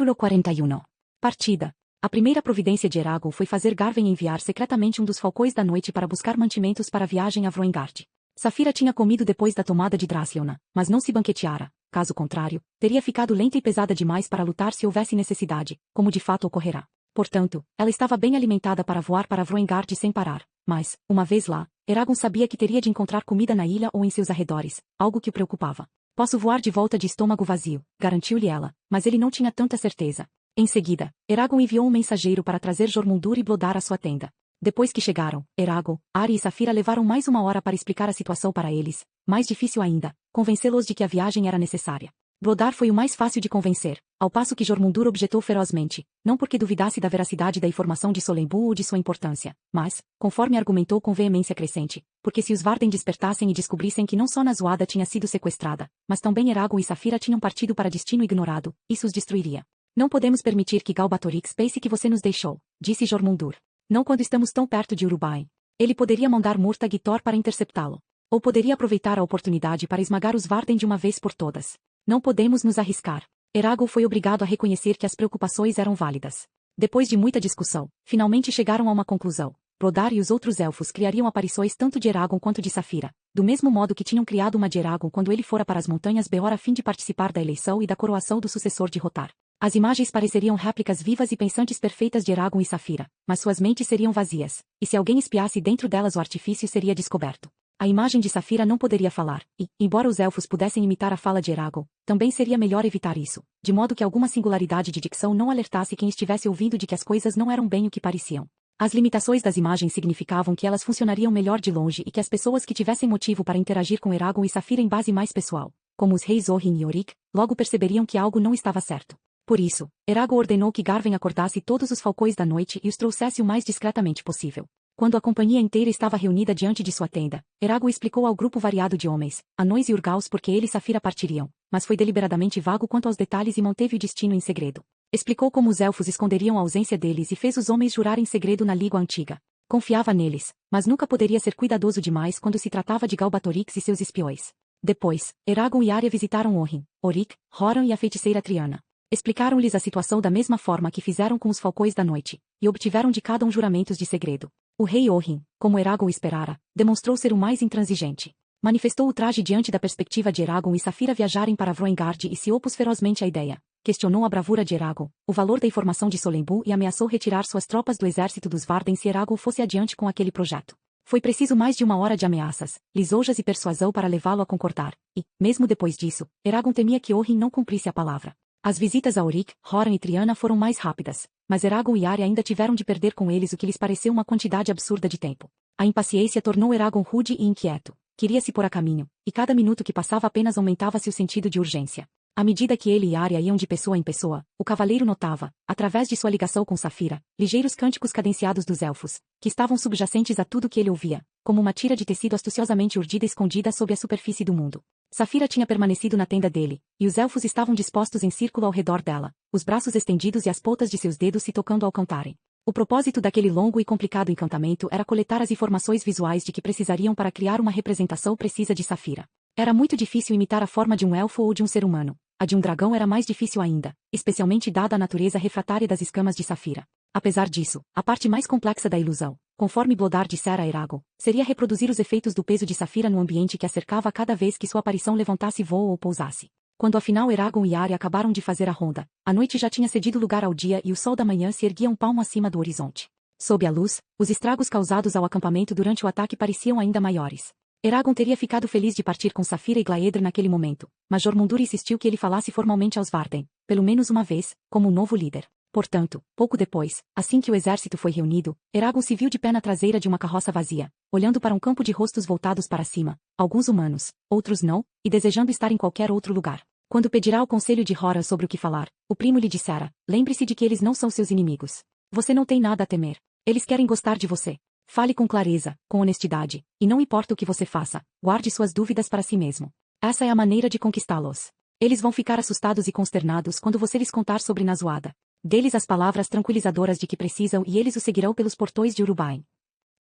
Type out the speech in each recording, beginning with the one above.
Capítulo 41. Partida. A primeira providência de Eragon foi fazer Garven enviar secretamente um dos falcões da noite para buscar mantimentos para a viagem a Vroengard. Saphira tinha comido depois da tomada de Dracleona, mas não se banqueteara. Caso contrário, teria ficado lenta e pesada demais para lutar se houvesse necessidade, como de fato ocorrerá. Portanto, ela estava bem alimentada para voar para Vroengard sem parar. Mas, uma vez lá, Eragon sabia que teria de encontrar comida na ilha ou em seus arredores, algo que o preocupava. Posso voar de volta de estômago vazio, garantiu-lhe ela, mas ele não tinha tanta certeza. Em seguida, Eragon enviou um mensageiro para trazer Jormundur e Blodar à sua tenda. Depois que chegaram, Eragon, Arya e Saphira levaram mais uma hora para explicar a situação para eles. Mais difícil ainda, convencê-los de que a viagem era necessária. Blodar foi o mais fácil de convencer, ao passo que Jormundur objetou ferozmente, não porque duvidasse da veracidade da informação de Solembu ou de sua importância, mas, conforme argumentou com veemência crescente, porque se os Varden despertassem e descobrissem que não só Nazuada tinha sido sequestrada, mas também Eragon e Saphira tinham partido para destino ignorado, isso os destruiria. Não podemos permitir que Galbatorix pense que você nos deixou, disse Jormundur. Não quando estamos tão perto de Urubain. Ele poderia mandar Murtagh e Thor para interceptá-lo. Ou poderia aproveitar a oportunidade para esmagar os Varden de uma vez por todas. Não podemos nos arriscar. Eragon foi obrigado a reconhecer que as preocupações eram válidas. Depois de muita discussão, finalmente chegaram a uma conclusão. Blodar e os outros elfos criariam aparições tanto de Eragon quanto de Saphira, do mesmo modo que tinham criado uma de Eragon quando ele fora para as montanhas Beor a fim de participar da eleição e da coroação do sucessor de Rotar. As imagens pareceriam réplicas vivas e pensantes perfeitas de Eragon e Saphira, mas suas mentes seriam vazias, e se alguém espiasse dentro delas o artifício seria descoberto. A imagem de Saphira não poderia falar, e, embora os elfos pudessem imitar a fala de Eragon, também seria melhor evitar isso, de modo que alguma singularidade de dicção não alertasse quem estivesse ouvindo de que as coisas não eram bem o que pareciam. As limitações das imagens significavam que elas funcionariam melhor de longe e que as pessoas que tivessem motivo para interagir com Eragon e Saphira em base mais pessoal, como os reis Orhin e Orik, logo perceberiam que algo não estava certo. Por isso, Eragon ordenou que Garven acordasse todos os falcões da noite e os trouxesse o mais discretamente possível. Quando a companhia inteira estava reunida diante de sua tenda, Eragon explicou ao grupo variado de homens, anões e urgaus porque ele e Saphira partiriam, mas foi deliberadamente vago quanto aos detalhes e manteve o destino em segredo. Explicou como os elfos esconderiam a ausência deles e fez os homens jurarem segredo na língua antiga. Confiava neles, mas nunca poderia ser cuidadoso demais quando se tratava de Galbatorix e seus espiões. Depois, Eragon e Arya visitaram Orhin, Orik, Horan e a feiticeira Triana. Explicaram-lhes a situação da mesma forma que fizeram com os falcões da noite, e obtiveram de cada um juramentos de segredo. O rei Orhin, como Eragon esperara, demonstrou ser o mais intransigente. Manifestou o traje diante da perspectiva de Eragon e Saphira viajarem para Vroengard e se opôs ferozmente à ideia. Questionou a bravura de Eragon, o valor da informação de Solembu e ameaçou retirar suas tropas do exército dos Varden se Eragon fosse adiante com aquele projeto. Foi preciso mais de uma hora de ameaças, lisonjas e persuasão para levá-lo a concordar, e, mesmo depois disso, Eragon temia que Orhin não cumprisse a palavra. As visitas a Orik, Horan e Triana foram mais rápidas, mas Eragon e Arya ainda tiveram de perder com eles o que lhes pareceu uma quantidade absurda de tempo. A impaciência tornou Eragon rude e inquieto. Queria se pôr a caminho, e cada minuto que passava apenas aumentava-se o sentido de urgência. À medida que ele e Arya iam de pessoa em pessoa, o cavaleiro notava, através de sua ligação com Saphira, ligeiros cânticos cadenciados dos elfos, que estavam subjacentes a tudo que ele ouvia, como uma tira de tecido astuciosamente urdida escondida sob a superfície do mundo. Saphira tinha permanecido na tenda dele, e os elfos estavam dispostos em círculo ao redor dela, os braços estendidos e as pontas de seus dedos se tocando ao cantarem. O propósito daquele longo e complicado encantamento era coletar as informações visuais de que precisariam para criar uma representação precisa de Saphira. Era muito difícil imitar a forma de um elfo ou de um ser humano. A de um dragão era mais difícil ainda, especialmente dada a natureza refratária das escamas de Saphira. Apesar disso, a parte mais complexa da ilusão, conforme Blodar dissera a Eragon, seria reproduzir os efeitos do peso de Saphira no ambiente que a cercava cada vez que sua aparição levantasse voo ou pousasse. Quando afinal Eragon e Arya acabaram de fazer a ronda, a noite já tinha cedido lugar ao dia e o sol da manhã se erguia um palmo acima do horizonte. Sob a luz, os estragos causados ao acampamento durante o ataque pareciam ainda maiores. Eragon teria ficado feliz de partir com Saphira e Glaedr naquele momento, mas Jormundur insistiu que ele falasse formalmente aos Varden, pelo menos uma vez, como o novo líder. Portanto, pouco depois, assim que o exército foi reunido, Eragon se viu de pé na traseira de uma carroça vazia, olhando para um campo de rostos voltados para cima, alguns humanos, outros não, e desejando estar em qualquer outro lugar. Quando pedirá ao conselho de Horan sobre o que falar, o primo lhe dissera, lembre-se de que eles não são seus inimigos. Você não tem nada a temer. Eles querem gostar de você. Fale com clareza, com honestidade, e não importa o que você faça, guarde suas dúvidas para si mesmo. Essa é a maneira de conquistá-los. Eles vão ficar assustados e consternados quando você lhes contar sobre Nazuada. Dê-lhes as palavras tranquilizadoras de que precisam e eles o seguirão pelos portões de Urubain.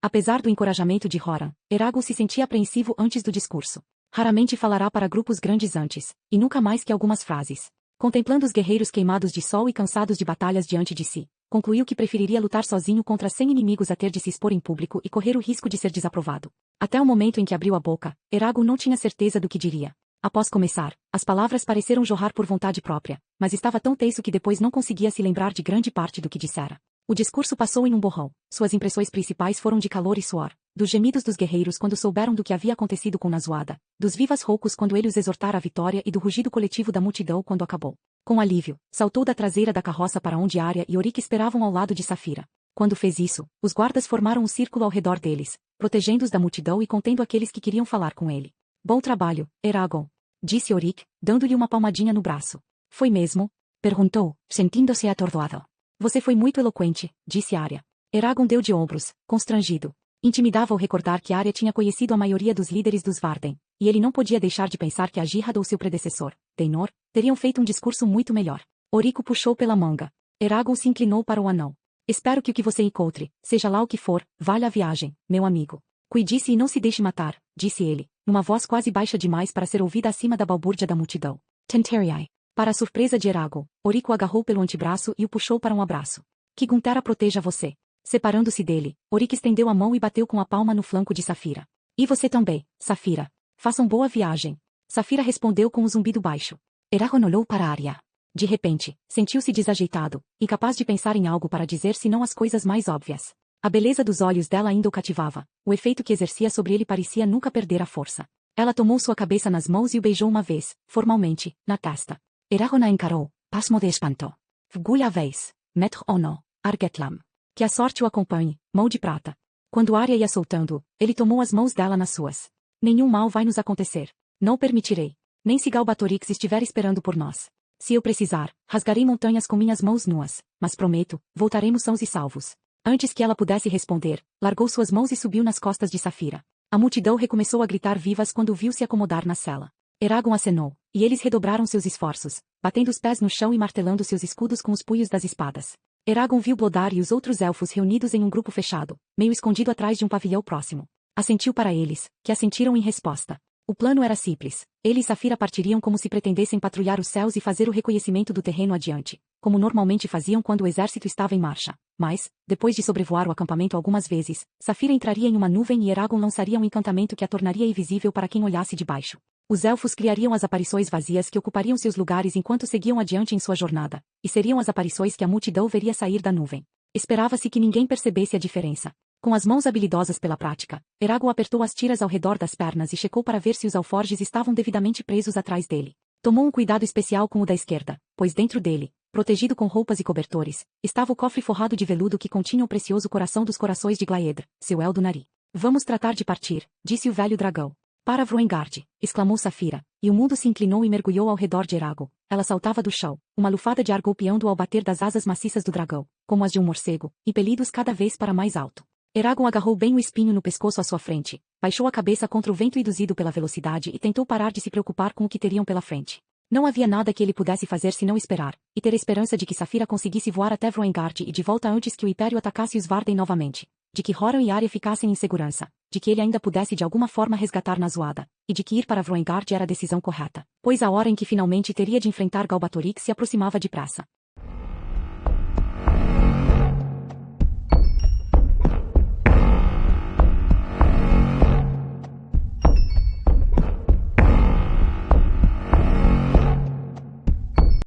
Apesar do encorajamento de Horan, Eragon se sentia apreensivo antes do discurso. Raramente falará para grupos grandes antes, e nunca mais que algumas frases. Contemplando os guerreiros queimados de sol e cansados de batalhas diante de si, concluiu que preferiria lutar sozinho contra 100 inimigos a ter de se expor em público e correr o risco de ser desaprovado. Até o momento em que abriu a boca, Eragon não tinha certeza do que diria. Após começar, as palavras pareceram jorrar por vontade própria, mas estava tão tenso que depois não conseguia se lembrar de grande parte do que dissera. O discurso passou em um borrão. Suas impressões principais foram de calor e suor, dos gemidos dos guerreiros quando souberam do que havia acontecido com Nazuada, dos vivas roucos quando ele os exortara à vitória e do rugido coletivo da multidão quando acabou. Com alívio, saltou da traseira da carroça para onde Arya e Orik esperavam ao lado de Safira. Quando fez isso, os guardas formaram um círculo ao redor deles, protegendo-os da multidão e contendo aqueles que queriam falar com ele. Bom trabalho, Eragon, disse Orik, dando-lhe uma palmadinha no braço. Foi mesmo? Perguntou, sentindo-se atordoado. Você foi muito eloquente, disse Arya. Eragon deu de ombros, constrangido. Intimidava ao recordar que Arya tinha conhecido a maioria dos líderes dos Varden, e ele não podia deixar de pensar que a Jihad ou seu predecessor, Tenor, teriam feito um discurso muito melhor. Orik o puxou pela manga. Eragon se inclinou para o anão. Espero que o que você encontre, seja lá o que for, valha a viagem, meu amigo. Cuide-se e não se deixe matar, disse ele, numa voz quase baixa demais para ser ouvida acima da balbúrdia da multidão. Tenteriai. Para a surpresa de Eragon, Orik o agarrou pelo antebraço e o puxou para um abraço. Que Guntera proteja você. Separando-se dele, Orik estendeu a mão e bateu com a palma no flanco de Safira. E você também, Safira. Façam boa viagem. Safira respondeu com um zumbido baixo. Eragon olhou para Arya. De repente, sentiu-se desajeitado, incapaz de pensar em algo para dizer senão as coisas mais óbvias. A beleza dos olhos dela ainda o cativava, o efeito que exercia sobre ele parecia nunca perder a força. Ela tomou sua cabeça nas mãos e o beijou uma vez, formalmente, na testa. Eragon a encarou, pasmo de espanto. Vgulha vez, maître ono, Argetlam. Que a sorte o acompanhe, mão de prata. Quando Arya ia soltando, ele tomou as mãos dela nas suas. Nenhum mal vai nos acontecer. Não permitirei. Nem se Galbatorix estiver esperando por nós. Se eu precisar, rasgarei montanhas com minhas mãos nuas, mas prometo, voltaremos sãos e salvos. Antes que ela pudesse responder, largou suas mãos e subiu nas costas de Safira. A multidão recomeçou a gritar vivas quando o viu se acomodar na cela. Eragon acenou, e eles redobraram seus esforços, batendo os pés no chão e martelando seus escudos com os punhos das espadas. Eragon viu Blodar e os outros elfos reunidos em um grupo fechado, meio escondido atrás de um pavilhão próximo. Assentiu para eles, que assentiram em resposta. O plano era simples. Ele e Safira partiriam como se pretendessem patrulhar os céus e fazer o reconhecimento do terreno adiante, como normalmente faziam quando o exército estava em marcha. Mas, depois de sobrevoar o acampamento algumas vezes, Safira entraria em uma nuvem e Eragon lançaria um encantamento que a tornaria invisível para quem olhasse de baixo. Os elfos criariam as aparições vazias que ocupariam seus lugares enquanto seguiam adiante em sua jornada, e seriam as aparições que a multidão veria sair da nuvem. Esperava-se que ninguém percebesse a diferença. Com as mãos habilidosas pela prática, Eragon apertou as tiras ao redor das pernas e checou para ver se os alforjes estavam devidamente presos atrás dele. Tomou um cuidado especial com o da esquerda, pois dentro dele, protegido com roupas e cobertores, estava o cofre forrado de veludo que continha o precioso coração dos corações de Glaedr, seu Eldunari. Vamos tratar de partir, disse o velho dragão. Para Vroengard, exclamou Safira, e o mundo se inclinou e mergulhou ao redor de Eragon. Ela saltava do chão, uma lufada de ar golpeando ao bater das asas maciças do dragão, como as de um morcego, impelidos cada vez para mais alto. Eragon agarrou bem o espinho no pescoço à sua frente, baixou a cabeça contra o vento induzido pela velocidade e tentou parar de se preocupar com o que teriam pela frente. Não havia nada que ele pudesse fazer senão esperar, e ter a esperança de que Safira conseguisse voar até Vroengard e de volta antes que o Império atacasse os Varden novamente, de que Horan e Arya ficassem em segurança, de que ele ainda pudesse de alguma forma resgatar Nazuada, e de que ir para Vroengard era a decisão correta, pois a hora em que finalmente teria de enfrentar Galbatorix se aproximava depressa.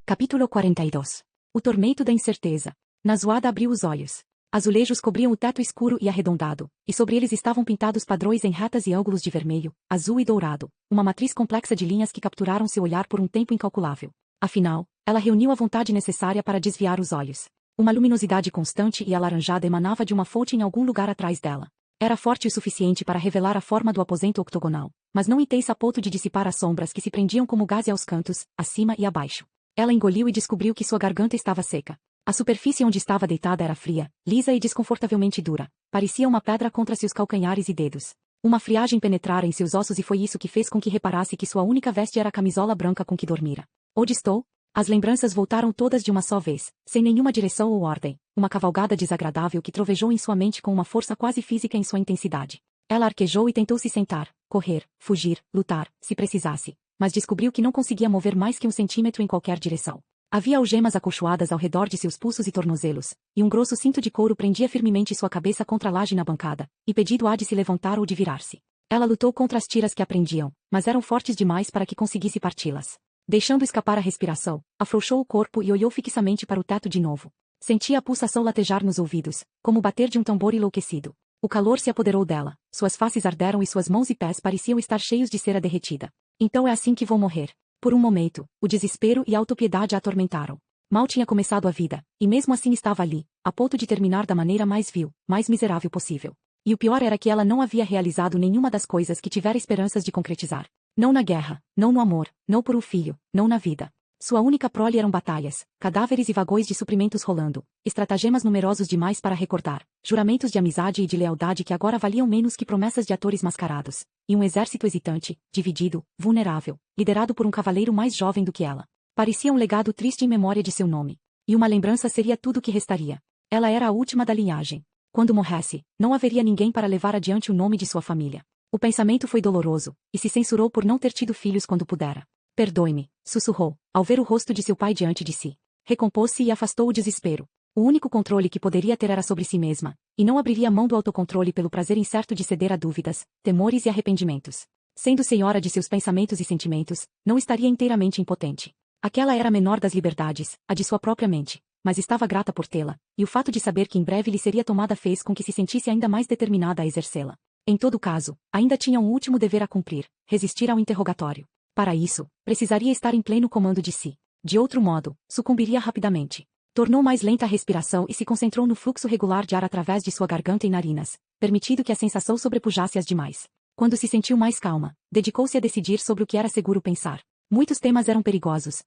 Capítulo 42. O tormento da incerteza. Nazuada abriu os olhos. Azulejos cobriam o teto escuro e arredondado, e sobre eles estavam pintados padrões em retas e ângulos de vermelho, azul e dourado, uma matriz complexa de linhas que capturaram seu olhar por um tempo incalculável. Afinal, ela reuniu a vontade necessária para desviar os olhos. Uma luminosidade constante e alaranjada emanava de uma fonte em algum lugar atrás dela. Era forte o suficiente para revelar a forma do aposento octogonal, mas não intensa a ponto de dissipar as sombras que se prendiam como gaze aos cantos, acima e abaixo. Ela engoliu e descobriu que sua garganta estava seca. A superfície onde estava deitada era fria, lisa e desconfortavelmente dura. Parecia uma pedra contra seus calcanhares e dedos. Uma friagem penetrara em seus ossos e foi isso que fez com que reparasse que sua única veste era a camisola branca com que dormira. Onde estou? As lembranças voltaram todas de uma só vez, sem nenhuma direção ou ordem, uma cavalgada desagradável que trovejou em sua mente com uma força quase física em sua intensidade. Ela arquejou e tentou se sentar, correr, fugir, lutar, se precisasse. mas descobriu que não conseguia mover mais que 1 centímetro em qualquer direção. Havia algemas acolchoadas ao redor de seus pulsos e tornozelos, e um grosso cinto de couro prendia firmemente sua cabeça contra a laje na bancada, impedindo-a de se levantar ou de virar-se. Ela lutou contra as tiras que a prendiam, mas eram fortes demais para que conseguisse parti-las. Deixando escapar a respiração, afrouxou o corpo e olhou fixamente para o teto de novo. Sentia a pulsação latejar nos ouvidos, como o bater de um tambor enlouquecido. O calor se apoderou dela, suas faces arderam e suas mãos e pés pareciam estar cheios de cera derretida. Então é assim que vou morrer. Por um momento, o desespero e a autopiedade a atormentaram. Mal tinha começado a vida, e mesmo assim estava ali, a ponto de terminar da maneira mais vil, mais miserável possível. E o pior era que ela não havia realizado nenhuma das coisas que tivera esperanças de concretizar. Não na guerra, não no amor, não por um filho, não na vida. Sua única prole eram batalhas, cadáveres e vagões de suprimentos rolando, estratagemas numerosos demais para recordar, juramentos de amizade e de lealdade que agora valiam menos que promessas de atores mascarados, e um exército hesitante, dividido, vulnerável, liderado por um cavaleiro mais jovem do que ela. Parecia um legado triste em memória de seu nome. E uma lembrança seria tudo o que restaria. Ela era a última da linhagem. Quando morresse, não haveria ninguém para levar adiante o nome de sua família. O pensamento foi doloroso, e se censurou por não ter tido filhos quando pudera. Perdoe-me, sussurrou, ao ver o rosto de seu pai diante de si. Recompôs-se e afastou o desespero. O único controle que poderia ter era sobre si mesma, e não abriria mão do autocontrole pelo prazer incerto de ceder a dúvidas, temores e arrependimentos. Sendo senhora de seus pensamentos e sentimentos, não estaria inteiramente impotente. Aquela era a menor das liberdades, a de sua própria mente, mas estava grata por tê-la, e o fato de saber que em breve lhe seria tomada fez com que se sentisse ainda mais determinada a exercê-la. Em todo caso, ainda tinha um último dever a cumprir, resistir ao interrogatório. Para isso, precisaria estar em pleno comando de si. De outro modo, sucumbiria rapidamente. Tornou mais lenta a respiração e se concentrou no fluxo regular de ar através de sua garganta e narinas, permitindo que a sensação sobrepujasse as demais. Quando se sentiu mais calma, dedicou-se a decidir sobre o que era seguro pensar. Muitos temas eram perigosos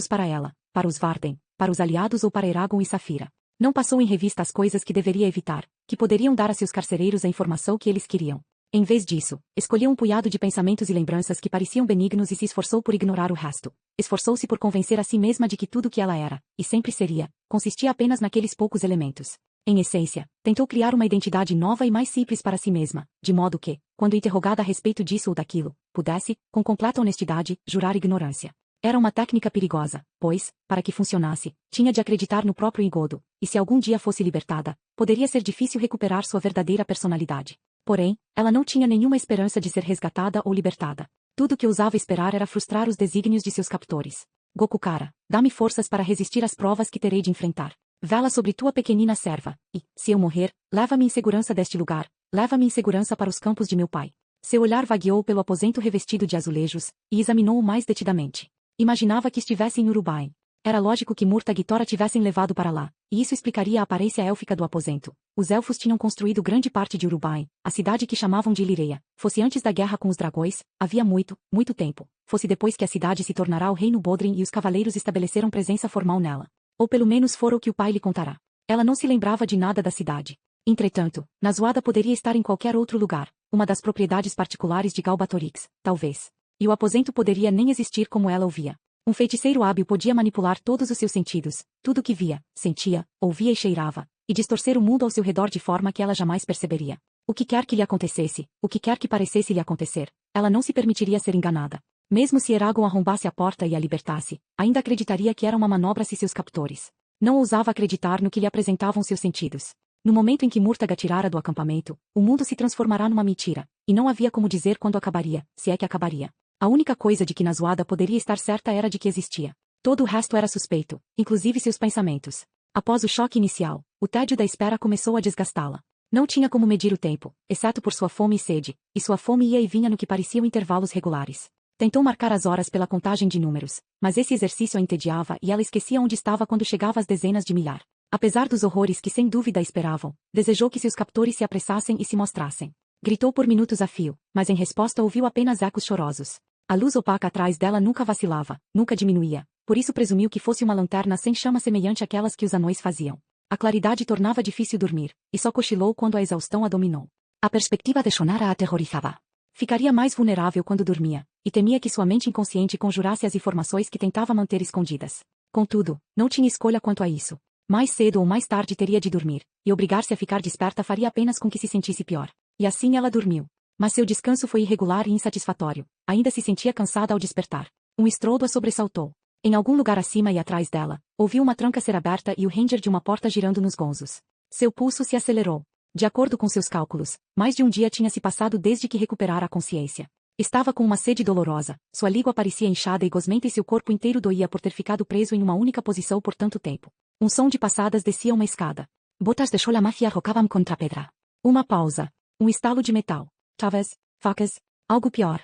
para ela, para os Varden, para os aliados ou para Eragon e Saphira. Não passou em revista as coisas que deveria evitar, que poderiam dar a seus carcereiros a informação que eles queriam. Em vez disso, escolheu um punhado de pensamentos e lembranças que pareciam benignos e se esforçou por ignorar o resto. Esforçou-se por convencer a si mesma de que tudo o que ela era, e sempre seria, consistia apenas naqueles poucos elementos. Em essência, tentou criar uma identidade nova e mais simples para si mesma, de modo que, quando interrogada a respeito disso ou daquilo, pudesse, com completa honestidade, jurar ignorância. Era uma técnica perigosa, pois, para que funcionasse, tinha de acreditar no próprio engodo, e se algum dia fosse libertada, poderia ser difícil recuperar sua verdadeira personalidade. Porém, ela não tinha nenhuma esperança de ser resgatada ou libertada. Tudo o que ousava esperar era frustrar os desígnios de seus captores. Gokukara, dá-me forças para resistir às provas que terei de enfrentar. Vela sobre tua pequenina serva, e, se eu morrer, leva-me em segurança deste lugar, leva-me em segurança para os campos de meu pai. Seu olhar vagueou pelo aposento revestido de azulejos, e examinou-o mais detidamente. Imaginava que estivesse em Urubai. Era lógico que Murtag e Tora tivessem levado para lá, e isso explicaria a aparência élfica do aposento. Os elfos tinham construído grande parte de Urubai, a cidade que chamavam de Ilireia. Fosse antes da guerra com os dragões, havia muito, muito tempo. Fosse depois que a cidade se tornará o reino Bodrin e os cavaleiros estabeleceram presença formal nela. Ou pelo menos fora o que o pai lhe contará. Ela não se lembrava de nada da cidade. Entretanto, Nazuada poderia estar em qualquer outro lugar, uma das propriedades particulares de Galbatorix, talvez. E o aposento poderia nem existir como ela o via. Um feiticeiro hábil podia manipular todos os seus sentidos, tudo o que via, sentia, ouvia e cheirava, e distorcer o mundo ao seu redor de forma que ela jamais perceberia. O que quer que lhe acontecesse, o que quer que parecesse lhe acontecer, ela não se permitiria ser enganada. Mesmo se Eragon arrombasse a porta e a libertasse, ainda acreditaria que era uma manobra de seus captores. Não ousava acreditar no que lhe apresentavam seus sentidos. No momento em que Murtag atirara do acampamento, o mundo se transformará numa mentira, e não havia como dizer quando acabaria, se é que acabaria. A única coisa de que Nazuada poderia estar certa era de que existia. Todo o resto era suspeito, inclusive seus pensamentos. Após o choque inicial, o tédio da espera começou a desgastá-la. Não tinha como medir o tempo, exceto por sua fome e sede, e sua fome ia e vinha no que pareciam intervalos regulares. Tentou marcar as horas pela contagem de números, mas esse exercício a entediava e ela esquecia onde estava quando chegava às dezenas de milhar. Apesar dos horrores que sem dúvida esperavam, desejou que seus captores se apressassem e se mostrassem. Gritou por minutos a fio, mas em resposta ouviu apenas ecos chorosos. A luz opaca atrás dela nunca vacilava, nunca diminuía, por isso presumiu que fosse uma lanterna sem chama semelhante àquelas que os anões faziam. A claridade tornava difícil dormir, e só cochilou quando a exaustão a dominou. A perspectiva de Shonara a aterrorizava. Ficaria mais vulnerável quando dormia, e temia que sua mente inconsciente conjurasse as informações que tentava manter escondidas. Contudo, não tinha escolha quanto a isso. Mais cedo ou mais tarde teria de dormir, e obrigar-se a ficar desperta faria apenas com que se sentisse pior. E assim ela dormiu. Mas seu descanso foi irregular e insatisfatório. ainda se sentia cansada ao despertar. Um estrondo a sobressaltou. Em algum lugar acima e atrás dela, ouviu uma tranca ser aberta e o ranger de uma porta girando nos gonzos. Seu pulso se acelerou. De acordo com seus cálculos, mais de um dia tinha se passado desde que recuperara a consciência. Estava com uma sede dolorosa, sua língua parecia inchada e gosmenta e seu corpo inteiro doía por ter ficado preso em uma única posição por tanto tempo. Um som de passadas descia uma escada. Botas de chola máfia rocavam contra a pedra. Uma pausa. Um estalo de metal. Talvez, facas, algo pior.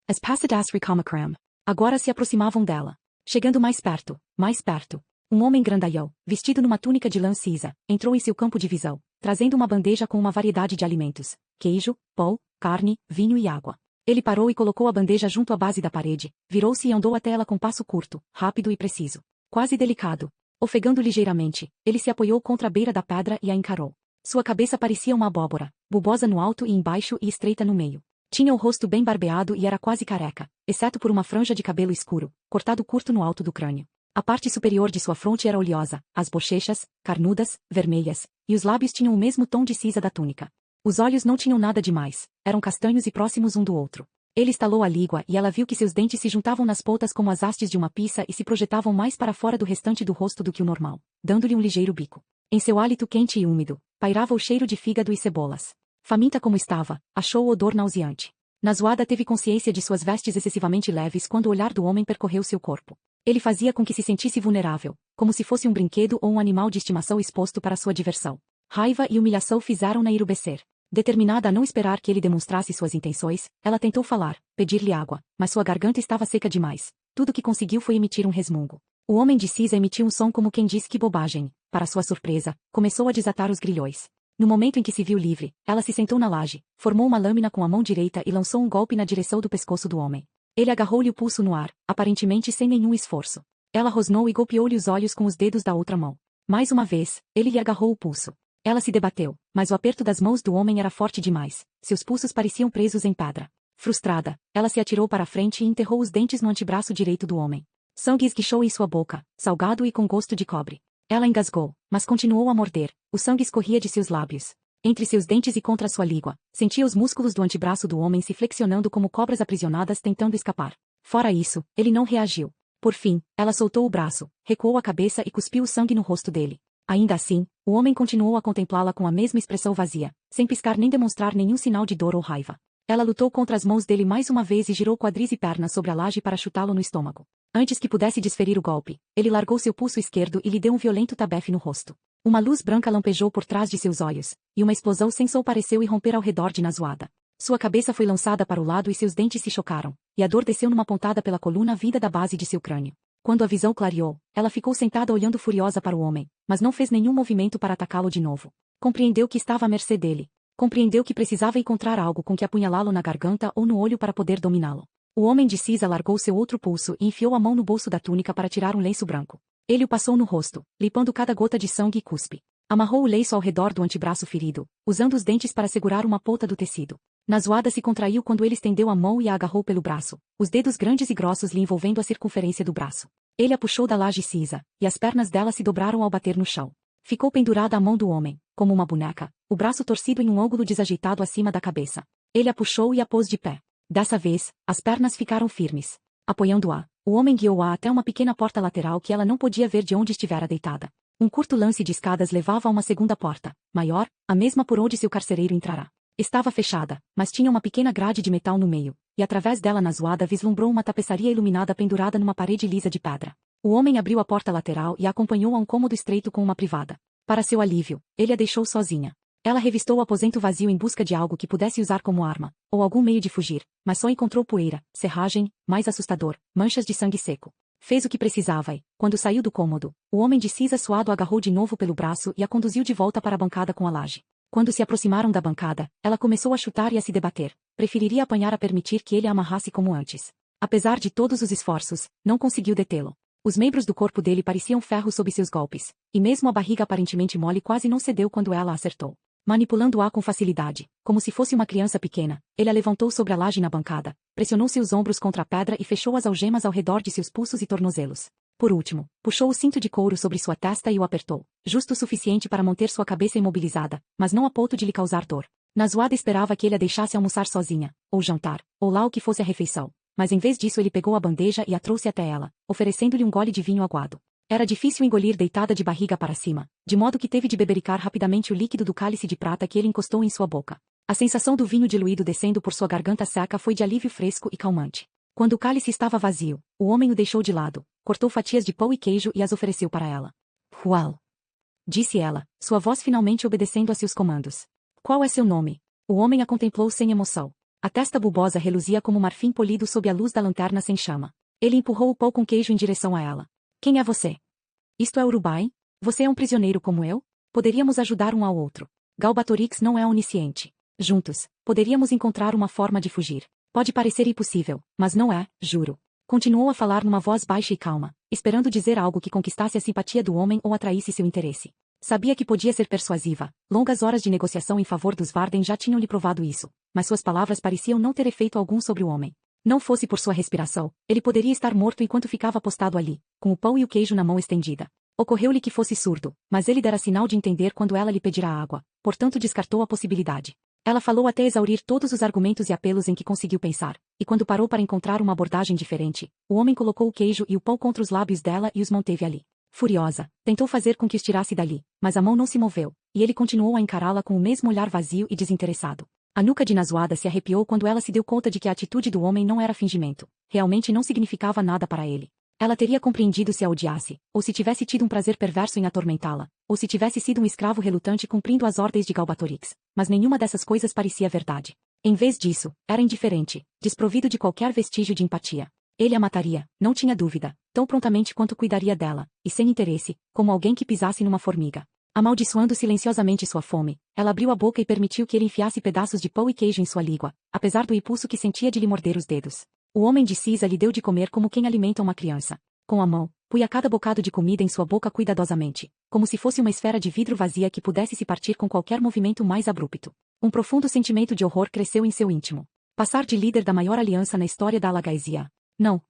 As passadas recalmacram. Agora se aproximavam dela. Chegando mais perto, mais perto. Um homem grandalhão, vestido numa túnica de lã cinza, entrou em seu campo de visão, trazendo uma bandeja com uma variedade de alimentos: queijo, pão, carne, vinho e água. Ele parou e colocou a bandeja junto à base da parede, virou-se e andou até ela com passo curto, rápido e preciso. Quase delicado. Ofegando ligeiramente, ele se apoiou contra a beira da pedra e a encarou. Sua cabeça parecia uma abóbora, bulbosa no alto e embaixo e estreita no meio. Tinha o rosto bem barbeado e era quase careca, exceto por uma franja de cabelo escuro, cortado curto no alto do crânio. A parte superior de sua fronte era oleosa, as bochechas, carnudas, vermelhas, e os lábios tinham o mesmo tom de cinza da túnica. Os olhos não tinham nada demais, eram castanhos e próximos um do outro. Ele estalou a língua e ela viu que seus dentes se juntavam nas pontas como as hastes de uma pizza e se projetavam mais para fora do restante do rosto do que o normal, dando-lhe um ligeiro bico. Em seu hálito quente e úmido, pairava o cheiro de fígado e cebolas. Faminta como estava, achou o odor nauseante. Nazuada teve consciência de suas vestes excessivamente leves quando o olhar do homem percorreu seu corpo. Ele fazia com que se sentisse vulnerável, como se fosse um brinquedo ou um animal de estimação exposto para sua diversão. Raiva e humilhação fizeram-na enrubescer. Determinada a não esperar que ele demonstrasse suas intenções, ela tentou falar, pedir-lhe água, mas sua garganta estava seca demais. Tudo que conseguiu foi emitir um resmungo. O homem de cinza emitiu um som como quem diz que bobagem. Para sua surpresa, começou a desatar os grilhões. No momento em que se viu livre, ela se sentou na laje, formou uma lâmina com a mão direita e lançou um golpe na direção do pescoço do homem. Ele agarrou-lhe o pulso no ar, aparentemente sem nenhum esforço. Ela rosnou e golpeou-lhe os olhos com os dedos da outra mão. Mais uma vez, ele lhe agarrou o pulso. Ela se debateu, mas o aperto das mãos do homem era forte demais. Seus pulsos pareciam presos em pedra. Frustrada, ela se atirou para a frente e enterrou os dentes no antebraço direito do homem. Sangue esguichou em sua boca, salgado e com gosto de cobre. Ela engasgou, mas continuou a morder. O sangue escorria de seus lábios. Entre seus dentes e contra sua língua, sentia os músculos do antebraço do homem se flexionando como cobras aprisionadas tentando escapar. Fora isso, ele não reagiu. Por fim, ela soltou o braço, recuou a cabeça e cuspiu o sangue no rosto dele. Ainda assim, o homem continuou a contemplá-la com a mesma expressão vazia, sem piscar nem demonstrar nenhum sinal de dor ou raiva. Ela lutou contra as mãos dele mais uma vez e girou quadris e pernas sobre a laje para chutá-lo no estômago. Antes que pudesse desferir o golpe, ele largou seu pulso esquerdo e lhe deu um violento tabefe no rosto. Uma luz branca lampejou por trás de seus olhos, e uma explosão sem som pareceu irromper ao redor de Nazuada. Sua cabeça foi lançada para o lado e seus dentes se chocaram, e a dor desceu numa pontada pela coluna vinda da base de seu crânio. Quando a visão clareou, ela ficou sentada olhando furiosa para o homem, mas não fez nenhum movimento para atacá-lo de novo. Compreendeu que estava à mercê dele. Compreendeu que precisava encontrar algo com que apunhalá-lo na garganta ou no olho para poder dominá-lo. O homem de cinza largou seu outro pulso e enfiou a mão no bolso da túnica para tirar um lenço branco. Ele o passou no rosto, limpando cada gota de sangue e cuspe. Amarrou o lenço ao redor do antebraço ferido, usando os dentes para segurar uma ponta do tecido. Nazuada se contraiu quando ele estendeu a mão e a agarrou pelo braço, os dedos grandes e grossos lhe envolvendo a circunferência do braço. Ele a puxou da laje cinza, e as pernas dela se dobraram ao bater no chão. Ficou pendurada à mão do homem, como uma boneca, o braço torcido em um ângulo desajeitado acima da cabeça. Ele a puxou e a pôs de pé. Dessa vez, as pernas ficaram firmes. Apoiando-a, o homem guiou-a até uma pequena porta lateral que ela não podia ver de onde estivera deitada. Um curto lance de escadas levava a uma segunda porta, maior, a mesma por onde seu carcereiro entrará. Estava fechada, mas tinha uma pequena grade de metal no meio, e através dela Nazuada vislumbrou uma tapeçaria iluminada pendurada numa parede lisa de pedra. O homem abriu a porta lateral e a acompanhou a um cômodo estreito com uma privada. Para seu alívio, ele a deixou sozinha. Ela revistou o aposento vazio em busca de algo que pudesse usar como arma, ou algum meio de fugir, mas só encontrou poeira, serragem, mais assustador, manchas de sangue seco. Fez o que precisava e, quando saiu do cômodo, o homem de cinza suado a agarrou de novo pelo braço e a conduziu de volta para a bancada com a laje. Quando se aproximaram da bancada, ela começou a chutar e a se debater. Preferiria apanhar a permitir que ele a amarrasse como antes. Apesar de todos os esforços, não conseguiu detê-lo. Os membros do corpo dele pareciam ferro sob seus golpes, e mesmo a barriga aparentemente mole quase não cedeu quando ela a acertou. Manipulando-a com facilidade, como se fosse uma criança pequena, ele a levantou sobre a laje na bancada, pressionou seus ombros contra a pedra e fechou as algemas ao redor de seus pulsos e tornozelos. Por último, puxou o cinto de couro sobre sua testa e o apertou, justo o suficiente para manter sua cabeça imobilizada, mas não a ponto de lhe causar dor. Nazuada esperava que ele a deixasse almoçar sozinha, ou jantar, ou lá o que fosse a refeição. mas em vez disso ele pegou a bandeja e a trouxe até ela, oferecendo-lhe um gole de vinho aguado. Era difícil engolir deitada de barriga para cima, de modo que teve de bebericar rapidamente o líquido do cálice de prata que ele encostou em sua boca. A sensação do vinho diluído descendo por sua garganta seca foi de alívio fresco e calmante. Quando o cálice estava vazio, o homem o deixou de lado, cortou fatias de pão e queijo e as ofereceu para ela. Uau! Disse ela, sua voz finalmente obedecendo a seus comandos. Qual é seu nome? O homem a contemplou sem emoção. A testa bulbosa reluzia como marfim polido sob a luz da lanterna sem chama. Ele empurrou o pão com queijo em direção a ela. Quem é você? Isto é Urubai? Você é um prisioneiro como eu? Poderíamos ajudar um ao outro. Galbatorix não é onisciente. Juntos, poderíamos encontrar uma forma de fugir. Pode parecer impossível, mas não é, juro. Continuou a falar numa voz baixa e calma, esperando dizer algo que conquistasse a simpatia do homem ou atraísse seu interesse. Sabia que podia ser persuasiva, longas horas de negociação em favor dos Varden já tinham lhe provado isso, mas suas palavras pareciam não ter efeito algum sobre o homem. Não fosse por sua respiração, ele poderia estar morto enquanto ficava postado ali, com o pão e o queijo na mão estendida. Ocorreu-lhe que fosse surdo, mas ele dera sinal de entender quando ela lhe pedirá água, portanto descartou a possibilidade. Ela falou até exaurir todos os argumentos e apelos em que conseguiu pensar, e quando parou para encontrar uma abordagem diferente, o homem colocou o queijo e o pão contra os lábios dela e os manteve ali. Furiosa, tentou fazer com que os tirasse dali, mas a mão não se moveu, e ele continuou a encará-la com o mesmo olhar vazio e desinteressado. A nuca de Nazuada se arrepiou quando ela se deu conta de que a atitude do homem não era fingimento, realmente não significava nada para ele. Ela teria compreendido se a odiasse, ou se tivesse tido um prazer perverso em atormentá-la, ou se tivesse sido um escravo relutante cumprindo as ordens de Galbatorix, mas nenhuma dessas coisas parecia verdade. Em vez disso, era indiferente, desprovido de qualquer vestígio de empatia. Ele a mataria, não tinha dúvida, tão prontamente quanto cuidaria dela, e sem interesse, como alguém que pisasse numa formiga. Amaldiçoando silenciosamente sua fome, ela abriu a boca e permitiu que ele enfiasse pedaços de pão e queijo em sua língua, apesar do impulso que sentia de lhe morder os dedos. O homem de Cisa lhe deu de comer como quem alimenta uma criança. Com a mão, punha cada bocado de comida em sua boca cuidadosamente, como se fosse uma esfera de vidro vazia que pudesse se partir com qualquer movimento mais abrupto. Um profundo sentimento de horror cresceu em seu íntimo. Passar de líder da maior aliança na história da Alagaisia. Não,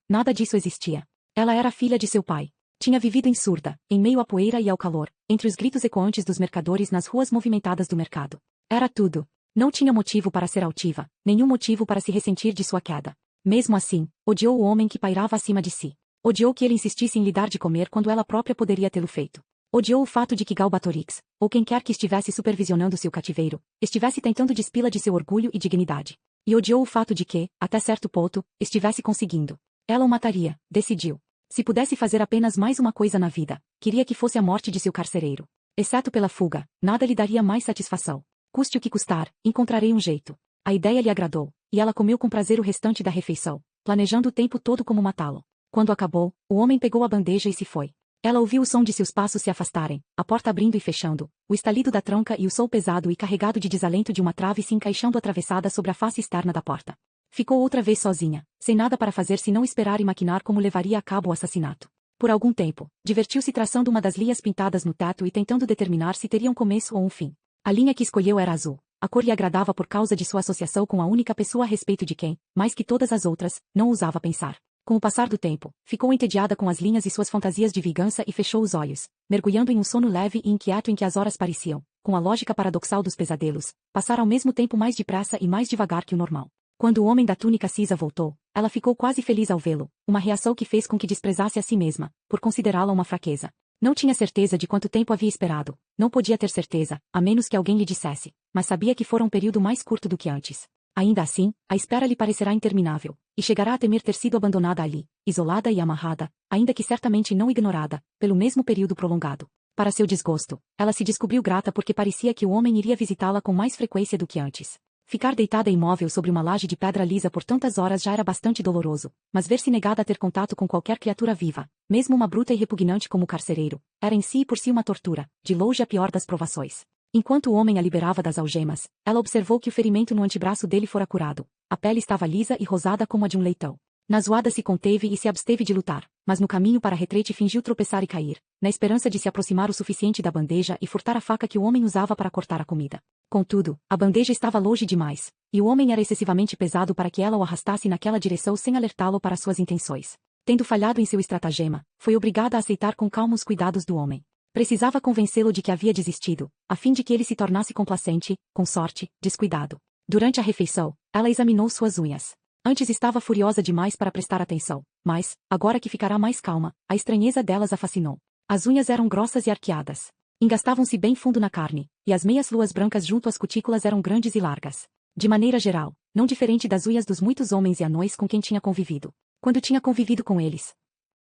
nada disso existia. Ela era filha de seu pai. Tinha vivido em Surda, em meio à poeira e ao calor, entre os gritos ecoantes dos mercadores nas ruas movimentadas do mercado. Era tudo. Não tinha motivo para ser altiva, nenhum motivo para se ressentir de sua queda. Mesmo assim, odiou o homem que pairava acima de si. Odiou que ele insistisse em lhe dar de comer quando ela própria poderia tê-lo feito. Odiou o fato de que Galbatorix, ou quem quer que estivesse supervisionando seu cativeiro, estivesse tentando despila de seu orgulho e dignidade. E odiou o fato de que, até certo ponto, estivesse conseguindo. Ela o mataria, decidiu. Se pudesse fazer apenas mais uma coisa na vida, queria que fosse a morte de seu carcereiro. Exceto pela fuga, nada lhe daria mais satisfação. Custe o que custar, encontrarei um jeito. A ideia lhe agradou, e ela comeu com prazer o restante da refeição, planejando o tempo todo como matá-lo. Quando acabou, o homem pegou a bandeja e se foi. Ela ouviu o som de seus passos se afastarem, a porta abrindo e fechando, o estalido da tranca e o sol pesado e carregado de desalento de uma trave se encaixando atravessada sobre a face externa da porta. Ficou outra vez sozinha, sem nada para fazer senão esperar e maquinar como levaria a cabo o assassinato. Por algum tempo, divertiu-se traçando uma das linhas pintadas no teto e tentando determinar se teria um começo ou um fim. A linha que escolheu era azul. A cor lhe agradava por causa de sua associação com a única pessoa a respeito de quem, mais que todas as outras, não ousava pensar. Com o passar do tempo, ficou entediada com as linhas e suas fantasias de vingança e fechou os olhos, mergulhando em um sono leve e inquieto em que as horas pareciam, com a lógica paradoxal dos pesadelos, passar ao mesmo tempo mais depressa e mais devagar que o normal. Quando o homem da túnica cisa voltou, ela ficou quase feliz ao vê-lo, uma reação que fez com que desprezasse a si mesma, por considerá-la uma fraqueza. Não tinha certeza de quanto tempo havia esperado, não podia ter certeza, a menos que alguém lhe dissesse, mas sabia que fora um período mais curto do que antes. Ainda assim, a espera lhe parecerá interminável, e chegará a temer ter sido abandonada ali, isolada e amarrada, ainda que certamente não ignorada, pelo mesmo período prolongado. Para seu desgosto, ela se descobriu grata porque parecia que o homem iria visitá-la com mais frequência do que antes. Ficar deitada imóvel sobre uma laje de pedra lisa por tantas horas já era bastante doloroso, mas ver-se negada a ter contato com qualquer criatura viva, mesmo uma bruta e repugnante como o carcereiro, era em si e por si uma tortura, de longe a pior das provações. Enquanto o homem a liberava das algemas, ela observou que o ferimento no antebraço dele fora curado. A pele estava lisa e rosada como a de um leitão. Nazuada se conteve e se absteve de lutar, mas no caminho para a retrete fingiu tropeçar e cair, na esperança de se aproximar o suficiente da bandeja e furtar a faca que o homem usava para cortar a comida. Contudo, a bandeja estava longe demais, e o homem era excessivamente pesado para que ela o arrastasse naquela direção sem alertá-lo para suas intenções. Tendo falhado em seu estratagema, foi obrigada a aceitar com calma os cuidados do homem. Precisava convencê-lo de que havia desistido, a fim de que ele se tornasse complacente, com sorte, descuidado. Durante a refeição, ela examinou suas unhas. Antes estava furiosa demais para prestar atenção, mas, agora que ficará mais calma, a estranheza delas a fascinou. As unhas eram grossas e arqueadas. Engastavam-se bem fundo na carne, e as meias luas brancas junto às cutículas eram grandes e largas. De maneira geral, não diferente das unhas dos muitos homens e anões com quem tinha convivido. Quando tinha convivido com eles,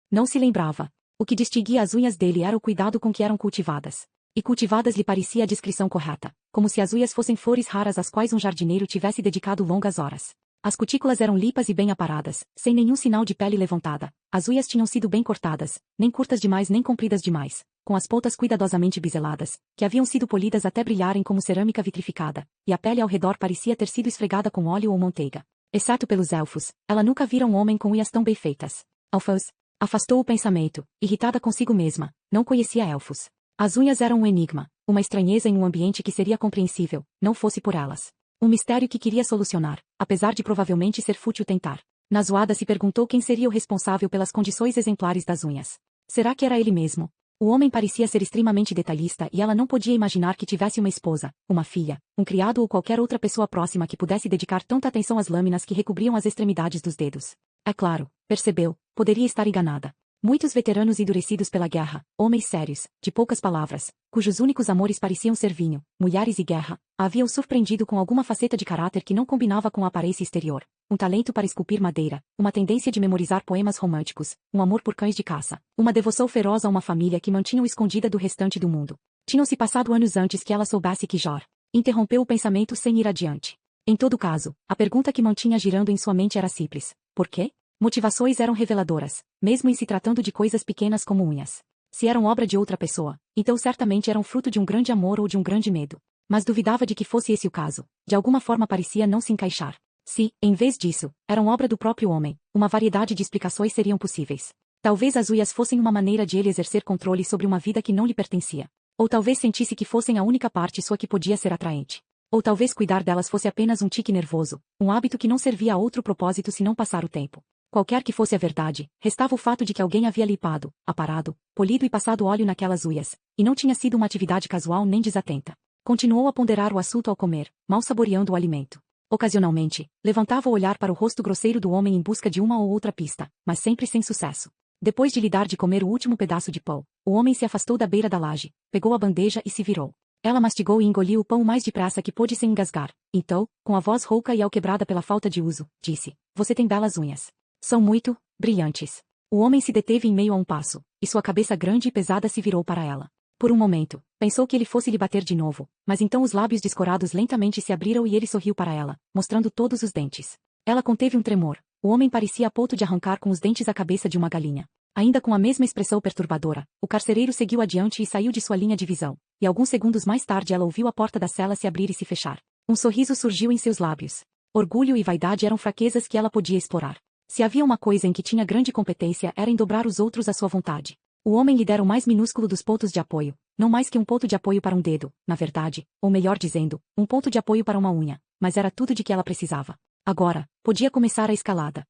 não se lembrava. O que distinguia as unhas dele era o cuidado com que eram cultivadas. E cultivadas lhe parecia a descrição correta, como se as unhas fossem flores raras às quais um jardineiro tivesse dedicado longas horas. As cutículas eram limpas e bem aparadas, sem nenhum sinal de pele levantada. As unhas tinham sido bem cortadas, nem curtas demais nem compridas demais, com as pontas cuidadosamente biseladas, que haviam sido polidas até brilharem como cerâmica vitrificada, e a pele ao redor parecia ter sido esfregada com óleo ou manteiga. Exceto pelos elfos, ela nunca vira um homem com unhas tão bem feitas. Elfos. Afastou o pensamento, irritada consigo mesma, não conhecia elfos. As unhas eram um enigma, uma estranheza em um ambiente que seria compreensível, não fosse por elas. Um mistério que queria solucionar, apesar de provavelmente ser fútil tentar. Na zoada se perguntou quem seria o responsável pelas condições exemplares das unhas. Será que era ele mesmo? O homem parecia ser extremamente detalhista e ela não podia imaginar que tivesse uma esposa, uma filha, um criado ou qualquer outra pessoa próxima que pudesse dedicar tanta atenção às lâminas que recobriam as extremidades dos dedos. É claro, percebeu, poderia estar enganada. Muitos veteranos endurecidos pela guerra, homens sérios, de poucas palavras, cujos únicos amores pareciam ser vinho, mulheres e guerra, a haviam surpreendido com alguma faceta de caráter que não combinava com a aparência exterior, um talento para esculpir madeira, uma tendência de memorizar poemas românticos, um amor por cães de caça, uma devoção feroz a uma família que mantinham escondida do restante do mundo. Tinham-se passado anos antes que ela soubesse que Jor interrompeu o pensamento sem ir adiante. Em todo caso, a pergunta que mantinha girando em sua mente era simples: por quê? Motivações eram reveladoras, mesmo em se tratando de coisas pequenas como unhas. Se eram obra de outra pessoa, então certamente eram fruto de um grande amor ou de um grande medo. Mas duvidava de que fosse esse o caso, de alguma forma parecia não se encaixar. Se, em vez disso, eram obra do próprio homem, uma variedade de explicações seriam possíveis. Talvez as unhas fossem uma maneira de ele exercer controle sobre uma vida que não lhe pertencia. Ou talvez sentisse que fossem a única parte sua que podia ser atraente. Ou talvez cuidar delas fosse apenas um tique nervoso, um hábito que não servia a outro propósito senão passar o tempo. Qualquer que fosse a verdade, restava o fato de que alguém havia limpado, aparado, polido e passado óleo naquelas unhas, e não tinha sido uma atividade casual nem desatenta. Continuou a ponderar o assunto ao comer, mal saboreando o alimento. Ocasionalmente, levantava o olhar para o rosto grosseiro do homem em busca de uma ou outra pista, mas sempre sem sucesso. Depois de lhe dar de comer o último pedaço de pão, o homem se afastou da beira da laje, pegou a bandeja e se virou. Ela mastigou e engoliu o pão o mais depressa que pôde sem engasgar. Então, com a voz rouca e alquebrada pela falta de uso, disse: "Você tem belas unhas. São muito brilhantes." O homem se deteve em meio a um passo, e sua cabeça grande e pesada se virou para ela. Por um momento, pensou que ele fosse lhe bater de novo, mas então os lábios descorados lentamente se abriram e ele sorriu para ela, mostrando todos os dentes. Ela conteve um tremor. O homem parecia a ponto de arrancar com os dentes a cabeça de uma galinha. Ainda com a mesma expressão perturbadora, o carcereiro seguiu adiante e saiu de sua linha de visão, e alguns segundos mais tarde ela ouviu a porta da cela se abrir e se fechar. Um sorriso surgiu em seus lábios. Orgulho e vaidade eram fraquezas que ela podia explorar. Se havia uma coisa em que tinha grande competência era em dobrar os outros à sua vontade. O homem lhe dera o mais minúsculo dos pontos de apoio, não mais que um ponto de apoio para um dedo, na verdade, ou melhor dizendo, um ponto de apoio para uma unha, mas era tudo de que ela precisava. Agora, podia começar a escalada.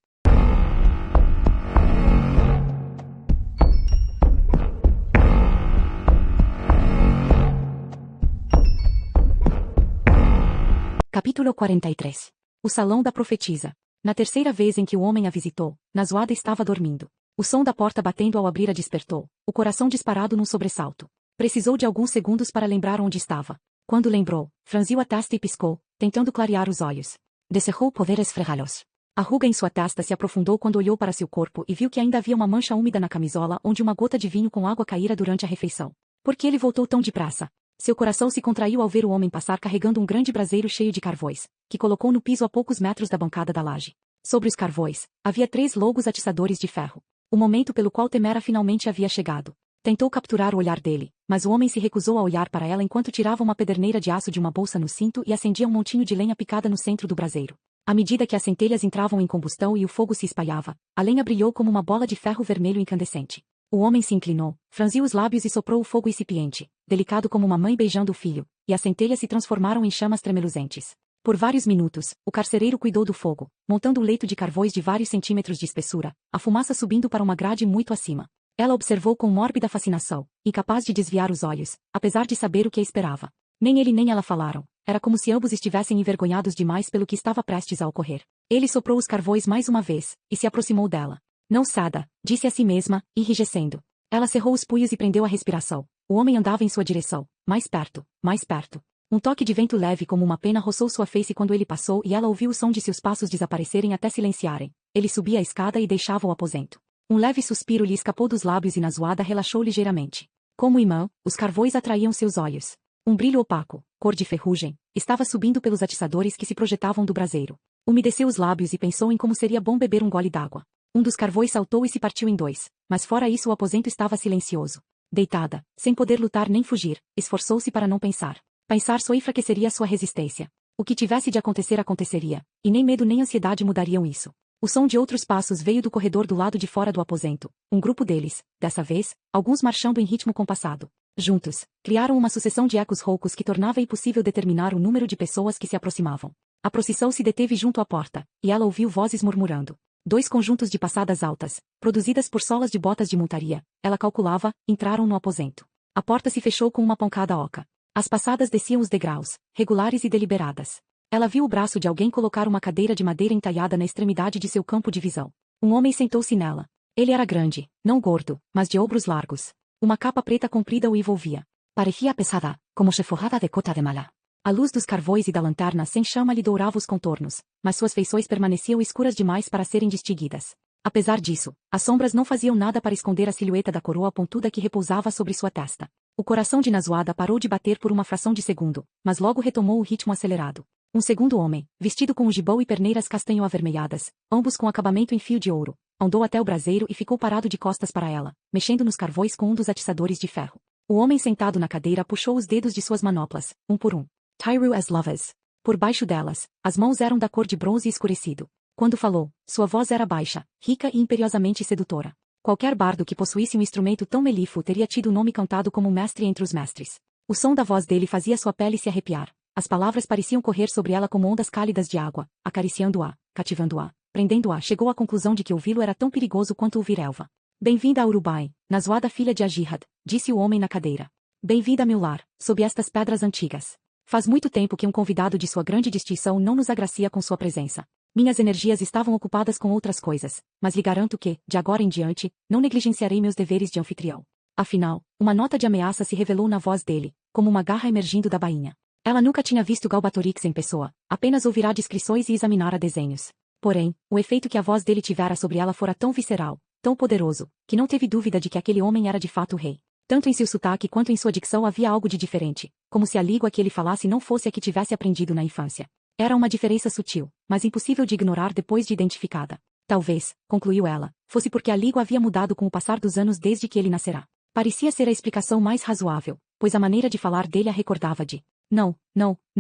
Capítulo 43. O Salão da Profetisa. Na terceira vez em que o homem a visitou, Nazoada estava dormindo. O som da porta batendo ao abrir a despertou, o coração disparado num sobressalto. Precisou de alguns segundos para lembrar onde estava. Quando lembrou, franziu a testa e piscou, tentando clarear os olhos. Desejou poder esfregá-los. A ruga em sua testa se aprofundou quando olhou para seu corpo e viu que ainda havia uma mancha úmida na camisola onde uma gota de vinho com água caíra durante a refeição. Por que ele voltou tão depressa? Seu coração se contraiu ao ver o homem passar carregando um grande braseiro cheio de carvões, que colocou no piso a poucos metros da bancada da laje. Sobre os carvões, havia 3 longos atiçadores de ferro. O momento pelo qual temera finalmente havia chegado. Tentou capturar o olhar dele, mas o homem se recusou a olhar para ela enquanto tirava uma pederneira de aço de uma bolsa no cinto e acendia um montinho de lenha picada no centro do braseiro. À medida que as centelhas entravam em combustão e o fogo se espalhava, a lenha brilhou como uma bola de ferro vermelho incandescente. O homem se inclinou, franziu os lábios e soprou o fogo incipiente, delicado como uma mãe beijando o filho, e as centelhas se transformaram em chamas tremeluzentes. Por vários minutos, o carcereiro cuidou do fogo, montando um leito de carvões de vários centímetros de espessura, a fumaça subindo para uma grade muito acima. Ela observou com mórbida fascinação, incapaz de desviar os olhos, apesar de saber o que esperava. Nem ele nem ela falaram. Era como se ambos estivessem envergonhados demais pelo que estava prestes a ocorrer. Ele soprou os carvões mais uma vez, e se aproximou dela. Não Sada, disse a si mesma, enrijecendo. Ela cerrou os punhos e prendeu a respiração. O homem andava em sua direção. Mais perto, mais perto. Um toque de vento leve como uma pena roçou sua face quando ele passou e ela ouviu o som de seus passos desaparecerem até silenciarem. Ele subia a escada e deixava o aposento. Um leve suspiro lhe escapou dos lábios e Nazuada relaxou ligeiramente. Como imã, os carvões atraíam seus olhos. Um brilho opaco, cor de ferrugem, estava subindo pelos atiçadores que se projetavam do braseiro. Umedeceu os lábios e pensou em como seria bom beber um gole d'água. Um dos carvões saltou e se partiu em dois, mas fora isso o aposento estava silencioso. Deitada, sem poder lutar nem fugir, esforçou-se para não pensar. Pensar só enfraqueceria sua resistência. O que tivesse de acontecer aconteceria, e nem medo nem ansiedade mudariam isso. O som de outros passos veio do corredor do lado de fora do aposento. Um grupo deles, dessa vez, alguns marchando em ritmo compassado. Juntos, criaram uma sucessão de ecos roucos que tornava impossível determinar o número de pessoas que se aproximavam. A procissão se deteve junto à porta, e ela ouviu vozes murmurando. 2 conjuntos de passadas altas, produzidas por solas de botas de montaria, ela calculava, entraram no aposento. A porta se fechou com uma pancada oca. As passadas desciam os degraus, regulares e deliberadas. Ela viu o braço de alguém colocar uma cadeira de madeira entalhada na extremidade de seu campo de visão. Um homem sentou-se nela. Ele era grande, não gordo, mas de ombros largos. Uma capa preta comprida o envolvia. Parecia pesada, como se forrada de cota de malha. A luz dos carvões e da lanterna sem chama lhe dourava os contornos, mas suas feições permaneciam escuras demais para serem distinguidas. Apesar disso, as sombras não faziam nada para esconder a silhueta da coroa pontuda que repousava sobre sua testa. O coração de Nazuada parou de bater por uma fração de segundo, mas logo retomou o ritmo acelerado. Um segundo homem, vestido com um gibão e perneiras castanho-avermelhadas, ambos com acabamento em fio de ouro, andou até o braseiro e ficou parado de costas para ela, mexendo nos carvões com um dos atiçadores de ferro. O homem sentado na cadeira puxou os dedos de suas manoplas, um por um. Tyru as lovers. Por baixo delas, as mãos eram da cor de bronze escurecido. Quando falou, sua voz era baixa, rica e imperiosamente sedutora. Qualquer bardo que possuísse um instrumento tão melífluo teria tido o nome cantado como mestre entre os mestres. O som da voz dele fazia sua pele se arrepiar. As palavras pareciam correr sobre ela como ondas cálidas de água, acariciando-a, cativando-a, prendendo-a. Chegou à conclusão de que ouvi-lo era tão perigoso quanto ouvir Elva. Bem-vinda a Urubai, Nazuada filha de Ajihad, disse o homem na cadeira. Bem-vinda a meu lar, sob estas pedras antigas. Faz muito tempo que um convidado de sua grande distinção não nos agracia com sua presença. Minhas energias estavam ocupadas com outras coisas, mas lhe garanto que, de agora em diante, não negligenciarei meus deveres de anfitrião. Afinal, uma nota de ameaça se revelou na voz dele, como uma garra emergindo da bainha. Ela nunca tinha visto Galbatorix em pessoa, apenas ouvirá descrições e examinara desenhos. Porém, o efeito que a voz dele tivera sobre ela fora tão visceral, tão poderoso, que não teve dúvida de que aquele homem era de fato o rei. Tanto em seu sotaque quanto em sua dicção havia algo de diferente, como se a língua que ele falasse não fosse a que tivesse aprendido na infância. Era uma diferença sutil, mas impossível de ignorar depois de identificada. Talvez, concluiu ela, fosse porque a língua havia mudado com o passar dos anos desde que ele nascerá. Parecia ser a explicação mais razoável, pois a maneira de falar dele a recordava de... Não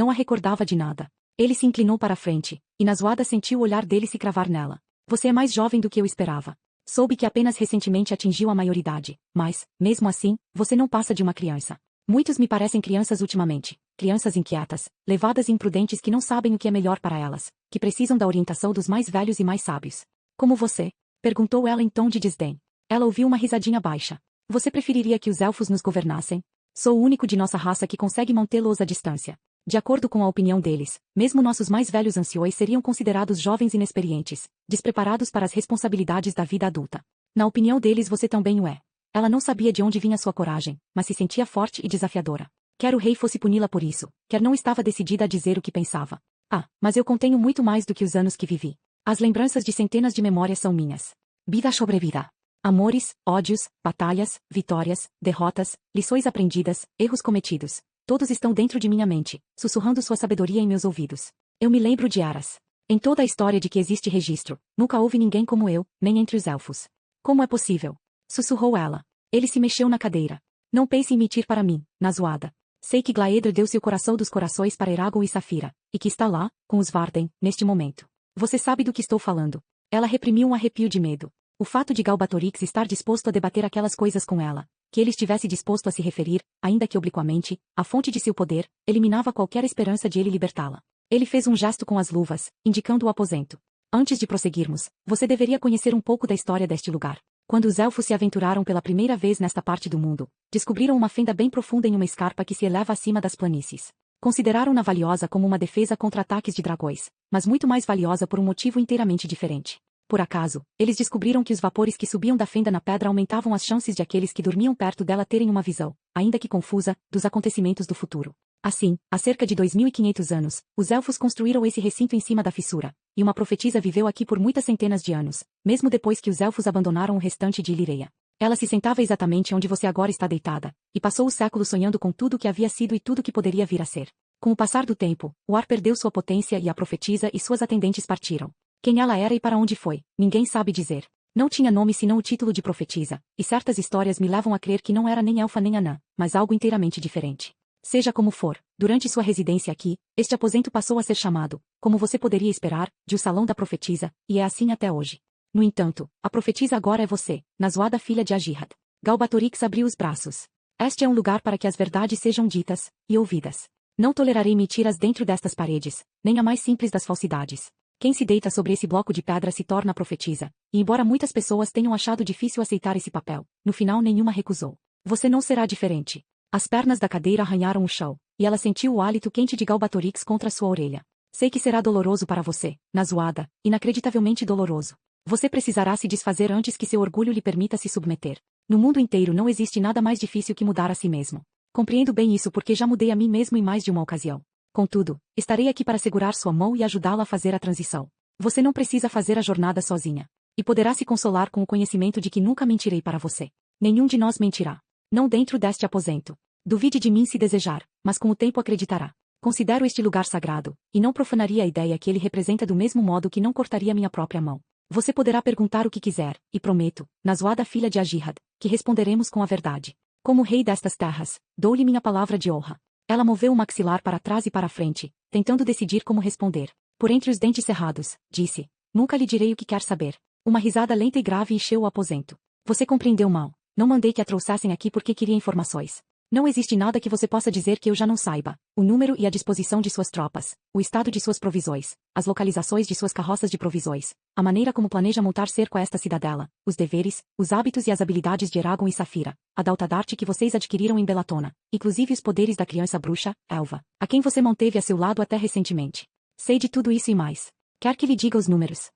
a recordava de nada. Ele se inclinou para a frente, e Nazuada sentiu o olhar dele se cravar nela. Você é mais jovem do que eu esperava. Soube que apenas recentemente atingiu a maioridade, mas, mesmo assim, você não passa de uma criança. Muitos me parecem crianças ultimamente, crianças inquietas, levadas e imprudentes que não sabem o que é melhor para elas, que precisam da orientação dos mais velhos e mais sábios. Como você? Perguntou ela em tom de desdém. Ela ouviu uma risadinha baixa. Você preferiria que os elfos nos governassem? Sou o único de nossa raça que consegue mantê-los à distância. De acordo com a opinião deles, mesmo nossos mais velhos anciões seriam considerados jovens inexperientes, despreparados para as responsabilidades da vida adulta. Na opinião deles você também o é. Ela não sabia de onde vinha sua coragem, mas se sentia forte e desafiadora. Quer o rei fosse puni-la por isso, quer não estava decidida a dizer o que pensava. Ah, mas eu contenho muito mais do que os anos que vivi. As lembranças de centenas de memórias são minhas. Vida sobre vida. Amores, ódios, batalhas, vitórias, derrotas, lições aprendidas, erros cometidos. Todos estão dentro de minha mente, sussurrando sua sabedoria em meus ouvidos. Eu me lembro de Aras. Em toda a história de que existe registro, nunca houve ninguém como eu, nem entre os elfos. Como é possível? Sussurrou ela. Ele se mexeu na cadeira. Não pense em mentir para mim, Nazuada. Sei que Glaedr deu seu coração dos corações para Eragon e Safira, e que está lá, com os Varden, neste momento. Você sabe do que estou falando. Ela reprimiu um arrepio de medo. O fato de Galbatorix estar disposto a debater aquelas coisas com ela, que ele estivesse disposto a se referir, ainda que obliquamente, à fonte de seu poder, eliminava qualquer esperança de ele libertá-la. Ele fez um gesto com as luvas, indicando o aposento. Antes de prosseguirmos, você deveria conhecer um pouco da história deste lugar. Quando os elfos se aventuraram pela primeira vez nesta parte do mundo, descobriram uma fenda bem profunda em uma escarpa que se eleva acima das planícies. Consideraram-na valiosa como uma defesa contra ataques de dragões, mas muito mais valiosa por um motivo inteiramente diferente. Por acaso, eles descobriram que os vapores que subiam da fenda na pedra aumentavam as chances de aqueles que dormiam perto dela terem uma visão, ainda que confusa, dos acontecimentos do futuro. Assim, há cerca de 2500 anos, os elfos construíram esse recinto em cima da fissura, e uma profetisa viveu aqui por muitas centenas de anos, mesmo depois que os elfos abandonaram o restante de Ilireia. Ela se sentava exatamente onde você agora está deitada, e passou os séculos sonhando com tudo o que havia sido e tudo o que poderia vir a ser. Com o passar do tempo, o ar perdeu sua potência e a profetisa e suas atendentes partiram. Quem ela era e para onde foi, ninguém sabe dizer. Não tinha nome senão o título de profetisa, e certas histórias me levam a crer que não era nem elfa nem anã, mas algo inteiramente diferente. Seja como for, durante sua residência aqui, este aposento passou a ser chamado, como você poderia esperar, de o Salão da Profetisa, e é assim até hoje. No entanto, a profetisa agora é você, Nazoada filha de Agihad. Galbatorix abriu os braços. Este é um lugar para que as verdades sejam ditas e ouvidas. Não tolerarei mentiras dentro destas paredes, nem a mais simples das falsidades. Quem se deita sobre esse bloco de pedra se torna a profetisa, e embora muitas pessoas tenham achado difícil aceitar esse papel, no final nenhuma recusou. Você não será diferente. As pernas da cadeira arranharam o chão, e ela sentiu o hálito quente de Galbatorix contra sua orelha. Sei que será doloroso para você, Nazoada, inacreditavelmente doloroso. Você precisará se desfazer antes que seu orgulho lhe permita se submeter. No mundo inteiro não existe nada mais difícil que mudar a si mesmo. Compreendo bem isso porque já mudei a mim mesmo em mais de uma ocasião. Contudo, estarei aqui para segurar sua mão e ajudá-la a fazer a transição. Você não precisa fazer a jornada sozinha. E poderá se consolar com o conhecimento de que nunca mentirei para você. Nenhum de nós mentirá. Não dentro deste aposento. Duvide de mim se desejar, mas com o tempo acreditará. Considero este lugar sagrado, e não profanaria a ideia que ele representa do mesmo modo que não cortaria minha própria mão. Você poderá perguntar o que quiser, e prometo, Nazoada filha de Agihad, que responderemos com a verdade. Como rei destas terras, dou-lhe minha palavra de honra. Ela moveu o maxilar para trás e para a frente, tentando decidir como responder. Por entre os dentes cerrados, disse, nunca lhe direi o que quer saber. Uma risada lenta e grave encheu o aposento. Você compreendeu mal. Não mandei que a trouxessem aqui porque queria informações. Não existe nada que você possa dizer que eu já não saiba. O número e a disposição de suas tropas, o estado de suas provisões, as localizações de suas carroças de provisões, a maneira como planeja montar cerco a esta cidadela, os deveres, os hábitos e as habilidades de Eragon e Safira, a Daltadarte que vocês adquiriram em Belatona, inclusive os poderes da criança bruxa, Elva, a quem você manteve a seu lado até recentemente. Sei de tudo isso e mais. Quer que lhe diga os números?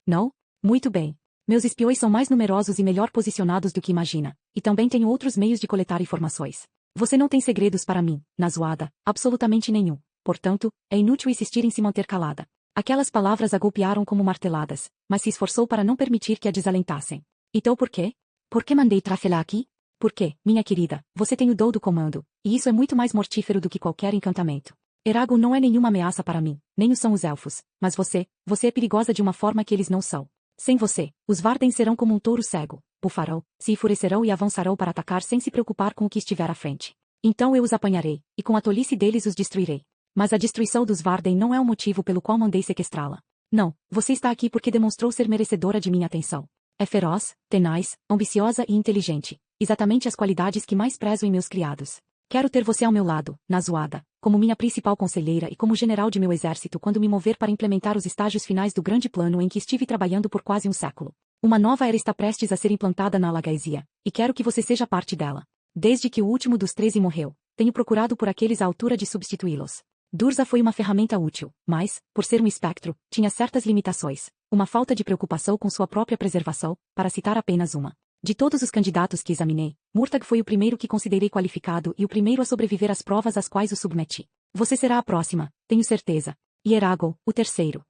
Não? Muito bem. Meus espiões são mais numerosos e melhor posicionados do que imagina, e também tenho outros meios de coletar informações. Você não tem segredos para mim, Nazoada, absolutamente nenhum. Portanto, é inútil insistir em se manter calada. Aquelas palavras a golpearam como marteladas, mas se esforçou para não permitir que a desalentassem. Então por quê? Por que mandei trazê-la aqui? Porque, minha querida, você tem o dom do comando, e isso é muito mais mortífero do que qualquer encantamento. Eragon não é nenhuma ameaça para mim, nem o são os elfos, mas você é perigosa de uma forma que eles não são. Sem você, os Varden serão como um touro cego, bufarão, se enfurecerão e avançarão para atacar sem se preocupar com o que estiver à frente. Então eu os apanharei, e com a tolice deles os destruirei. Mas a destruição dos Varden não é o motivo pelo qual mandei sequestrá-la. Não, você está aqui porque demonstrou ser merecedora de minha atenção. É feroz, tenaz, ambiciosa e inteligente, exatamente as qualidades que mais prezo em meus criados. Quero ter você ao meu lado, Nazoada, como minha principal conselheira e como general de meu exército quando me mover para implementar os estágios finais do grande plano em que estive trabalhando por quase um século. Uma nova era está prestes a ser implantada na Alagaesia, e quero que você seja parte dela. Desde que o último dos 13 morreu, tenho procurado por aqueles à altura de substituí-los. Durza foi uma ferramenta útil, mas, por ser um espectro, tinha certas limitações, uma falta de preocupação com sua própria preservação, para citar apenas uma. De todos os candidatos que examinei, Murtag foi o primeiro que considerei qualificado e o primeiro a sobreviver às provas às quais o submeti. Você será a próxima, tenho certeza. E Eragon, o terceiro.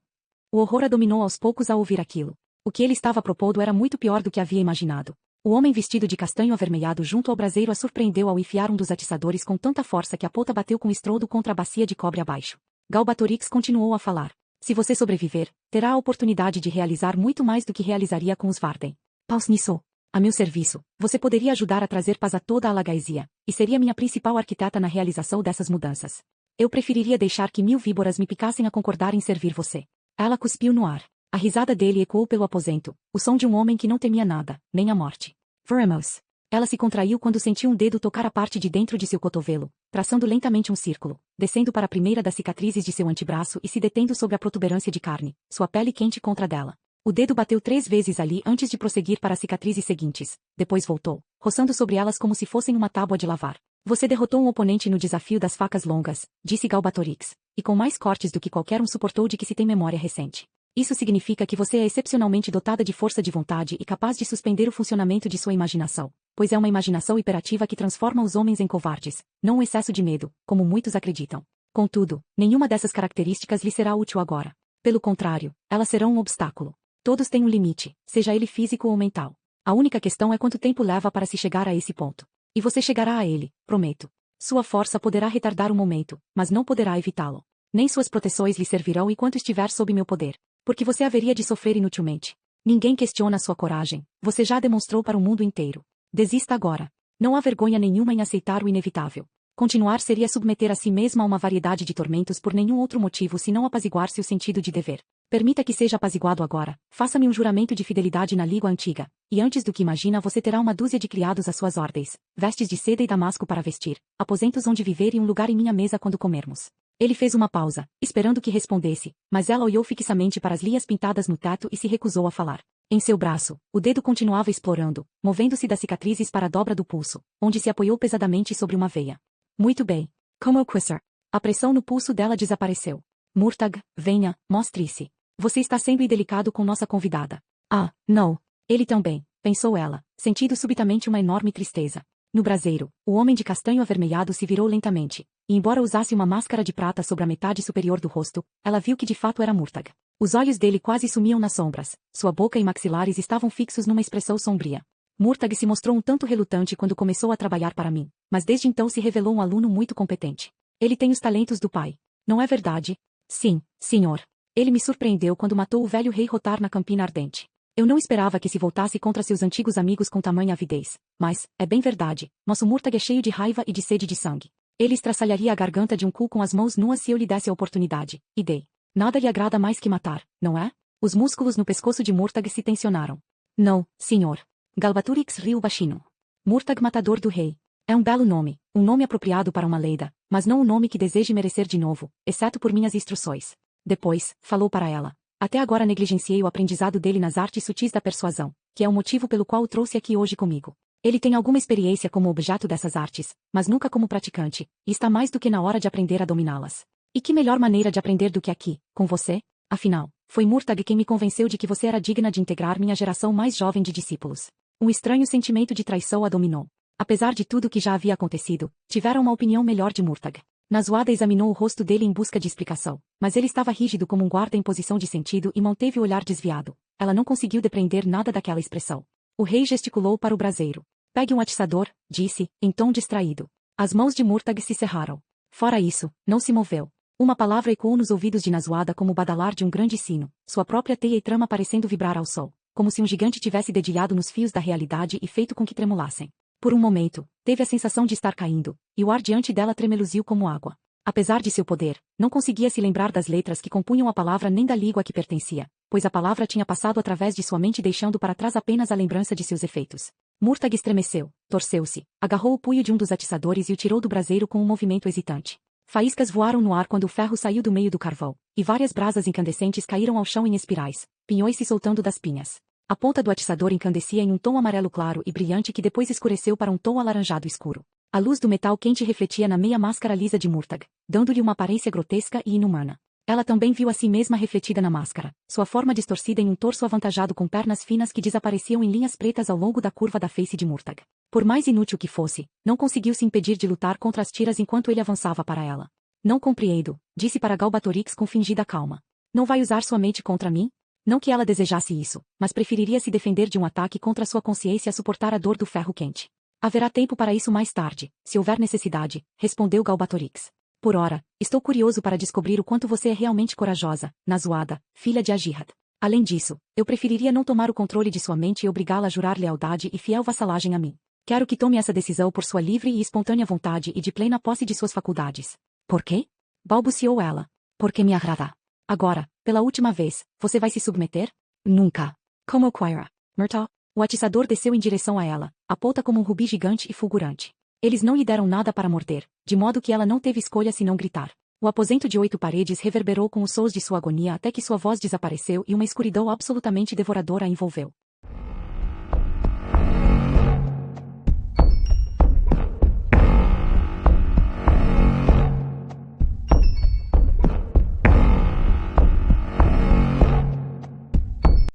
O horror a dominou aos poucos ao ouvir aquilo. O que ele estava propondo era muito pior do que havia imaginado. O homem vestido de castanho avermelhado junto ao braseiro a surpreendeu ao enfiar um dos atiçadores com tanta força que a ponta bateu com estrondo contra a bacia de cobre abaixo. Galbatorix continuou a falar. Se você sobreviver, terá a oportunidade de realizar muito mais do que realizaria com os Varden. Paus nisso. A meu serviço, você poderia ajudar a trazer paz a toda a Alagaesia, e seria minha principal arquiteta na realização dessas mudanças. Eu preferiria deixar que 1000 víboras me picassem a concordar em servir você. Ela cuspiu no ar. A risada dele ecoou pelo aposento, o som de um homem que não temia nada, nem a morte. Veremos. Ela se contraiu quando sentiu um dedo tocar a parte de dentro de seu cotovelo, traçando lentamente um círculo, descendo para a primeira das cicatrizes de seu antebraço e se detendo sobre a protuberância de carne, sua pele quente contra a dela. O dedo bateu 3 vezes ali antes de prosseguir para as cicatrizes seguintes. Depois voltou, roçando sobre elas como se fossem uma tábua de lavar. Você derrotou um oponente no desafio das facas longas, disse Galbatorix, e com mais cortes do que qualquer um suportou de que se tem memória recente. Isso significa que você é excepcionalmente dotada de força de vontade e capaz de suspender o funcionamento de sua imaginação, pois é uma imaginação hiperativa que transforma os homens em covardes, não um excesso de medo, como muitos acreditam. Contudo, nenhuma dessas características lhe será útil agora. Pelo contrário, elas serão um obstáculo. Todos têm um limite, seja ele físico ou mental. A única questão é quanto tempo leva para se chegar a esse ponto. E você chegará a ele, prometo. Sua força poderá retardar o momento, mas não poderá evitá-lo. Nem suas proteções lhe servirão enquanto estiver sob meu poder. Porque você haveria de sofrer inutilmente. Ninguém questiona sua coragem, você já a demonstrou para o mundo inteiro. Desista agora. Não há vergonha nenhuma em aceitar o inevitável. Continuar seria submeter a si mesma a uma variedade de tormentos por nenhum outro motivo senão apaziguar seu sentido de dever. Permita que seja apaziguado agora, faça-me um juramento de fidelidade na língua antiga, e antes do que imagina você terá uma dúzia de criados às suas ordens, vestes de seda e damasco para vestir, aposentos onde viver e um lugar em minha mesa quando comermos. Ele fez uma pausa, esperando que respondesse, mas ela olhou fixamente para as linhas pintadas no teto e se recusou a falar. Em seu braço, o dedo continuava explorando, movendo-se das cicatrizes para a dobra do pulso, onde se apoiou pesadamente sobre uma veia. Muito bem. Como eu quisser. A pressão no pulso dela desapareceu. Murtagh, venha, mostre-se. Você está sendo indelicado com nossa convidada. Ah, não. Ele também, pensou ela, sentindo subitamente uma enorme tristeza. No braseiro, o homem de castanho avermelhado se virou lentamente, e embora usasse uma máscara de prata sobre a metade superior do rosto, ela viu que de fato era Murtagh. Os olhos dele quase sumiam nas sombras, sua boca e maxilares estavam fixos numa expressão sombria. Murtagh se mostrou um tanto relutante quando começou a trabalhar para mim, mas desde então se revelou um aluno muito competente. Ele tem os talentos do pai. Não é verdade? Sim, senhor. Ele me surpreendeu quando matou o velho rei Rotar na Campina Ardente. Eu não esperava que se voltasse contra seus antigos amigos com tamanha avidez, mas, é bem verdade, nosso Murtagh é cheio de raiva e de sede de sangue. Ele estraçalharia a garganta de um cu com as mãos nuas se eu lhe desse a oportunidade, e dei. Nada lhe agrada mais que matar, não é? Os músculos no pescoço de Murtagh se tensionaram. Não, senhor. Galbatorix riu baixinho. Murtagh Matador do Rei. É um belo nome, um nome apropriado para uma leida, mas não um nome que deseje merecer de novo, exceto por minhas instruções. Depois, falou para ela. Até agora negligenciei o aprendizado dele nas artes sutis da persuasão, que é o motivo pelo qual o trouxe aqui hoje comigo. Ele tem alguma experiência como objeto dessas artes, mas nunca como praticante, e está mais do que na hora de aprender a dominá-las. E que melhor maneira de aprender do que aqui, com você? Afinal, foi Murtagh quem me convenceu de que você era digna de integrar minha geração mais jovem de discípulos. Um estranho sentimento de traição a dominou. Apesar de tudo o que já havia acontecido, tiveram uma opinião melhor de Murtagh. Nazuada examinou o rosto dele em busca de explicação, mas ele estava rígido como um guarda em posição de sentido e manteve o olhar desviado. Ela não conseguiu depreender nada daquela expressão. O rei gesticulou para o braseiro. Pegue um atiçador, disse, em tom distraído. As mãos de Murtagh se cerraram. Fora isso, não se moveu. Uma palavra ecoou nos ouvidos de Nazuada como o badalar de um grande sino, sua própria teia e trama parecendo vibrar ao sol, como se um gigante tivesse dedilhado nos fios da realidade e feito com que tremulassem. Por um momento, teve a sensação de estar caindo, e o ar diante dela tremeluziu como água. Apesar de seu poder, não conseguia se lembrar das letras que compunham a palavra nem da língua a que pertencia, pois a palavra tinha passado através de sua mente deixando para trás apenas a lembrança de seus efeitos. Murtagh estremeceu, torceu-se, agarrou o punho de um dos atiçadores e o tirou do braseiro com um movimento hesitante. Faíscas voaram no ar quando o ferro saiu do meio do carvão, e várias brasas incandescentes caíram ao chão em espirais, pinhões se soltando das pinhas. A ponta do atiçador incandecia em um tom amarelo claro e brilhante que depois escureceu para um tom alaranjado escuro. A luz do metal quente refletia na meia máscara lisa de Murtagh, dando-lhe uma aparência grotesca e inumana. Ela também viu a si mesma refletida na máscara, sua forma distorcida em um torso avantajado com pernas finas que desapareciam em linhas pretas ao longo da curva da face de Murtagh. Por mais inútil que fosse, não conseguiu se impedir de lutar contra as tiras enquanto ele avançava para ela. Não compreendo, disse para Galbatorix com fingida calma. Não vai usar sua mente contra mim? Não que ela desejasse isso, mas preferiria se defender de um ataque contra sua consciência a suportar a dor do ferro quente. Haverá tempo para isso mais tarde, se houver necessidade, respondeu Galbatorix. Por ora, estou curioso para descobrir o quanto você é realmente corajosa, Nazuada, filha de Ajihad. Além disso, eu preferiria não tomar o controle de sua mente e obrigá-la a jurar lealdade e fiel vassalagem a mim. Quero que tome essa decisão por sua livre e espontânea vontade e de plena posse de suas faculdades. Por quê? Balbuciou ela. Porque me agrada. Agora, pela última vez, você vai se submeter? Nunca. Como Quira. Myrtle. O atiçador desceu em direção a ela, a ponta como um rubi gigante e fulgurante. Eles não lhe deram nada para morder, de modo que ela não teve escolha senão gritar. O aposento de 8 paredes reverberou com os sons de sua agonia até que sua voz desapareceu e uma escuridão absolutamente devoradora a envolveu.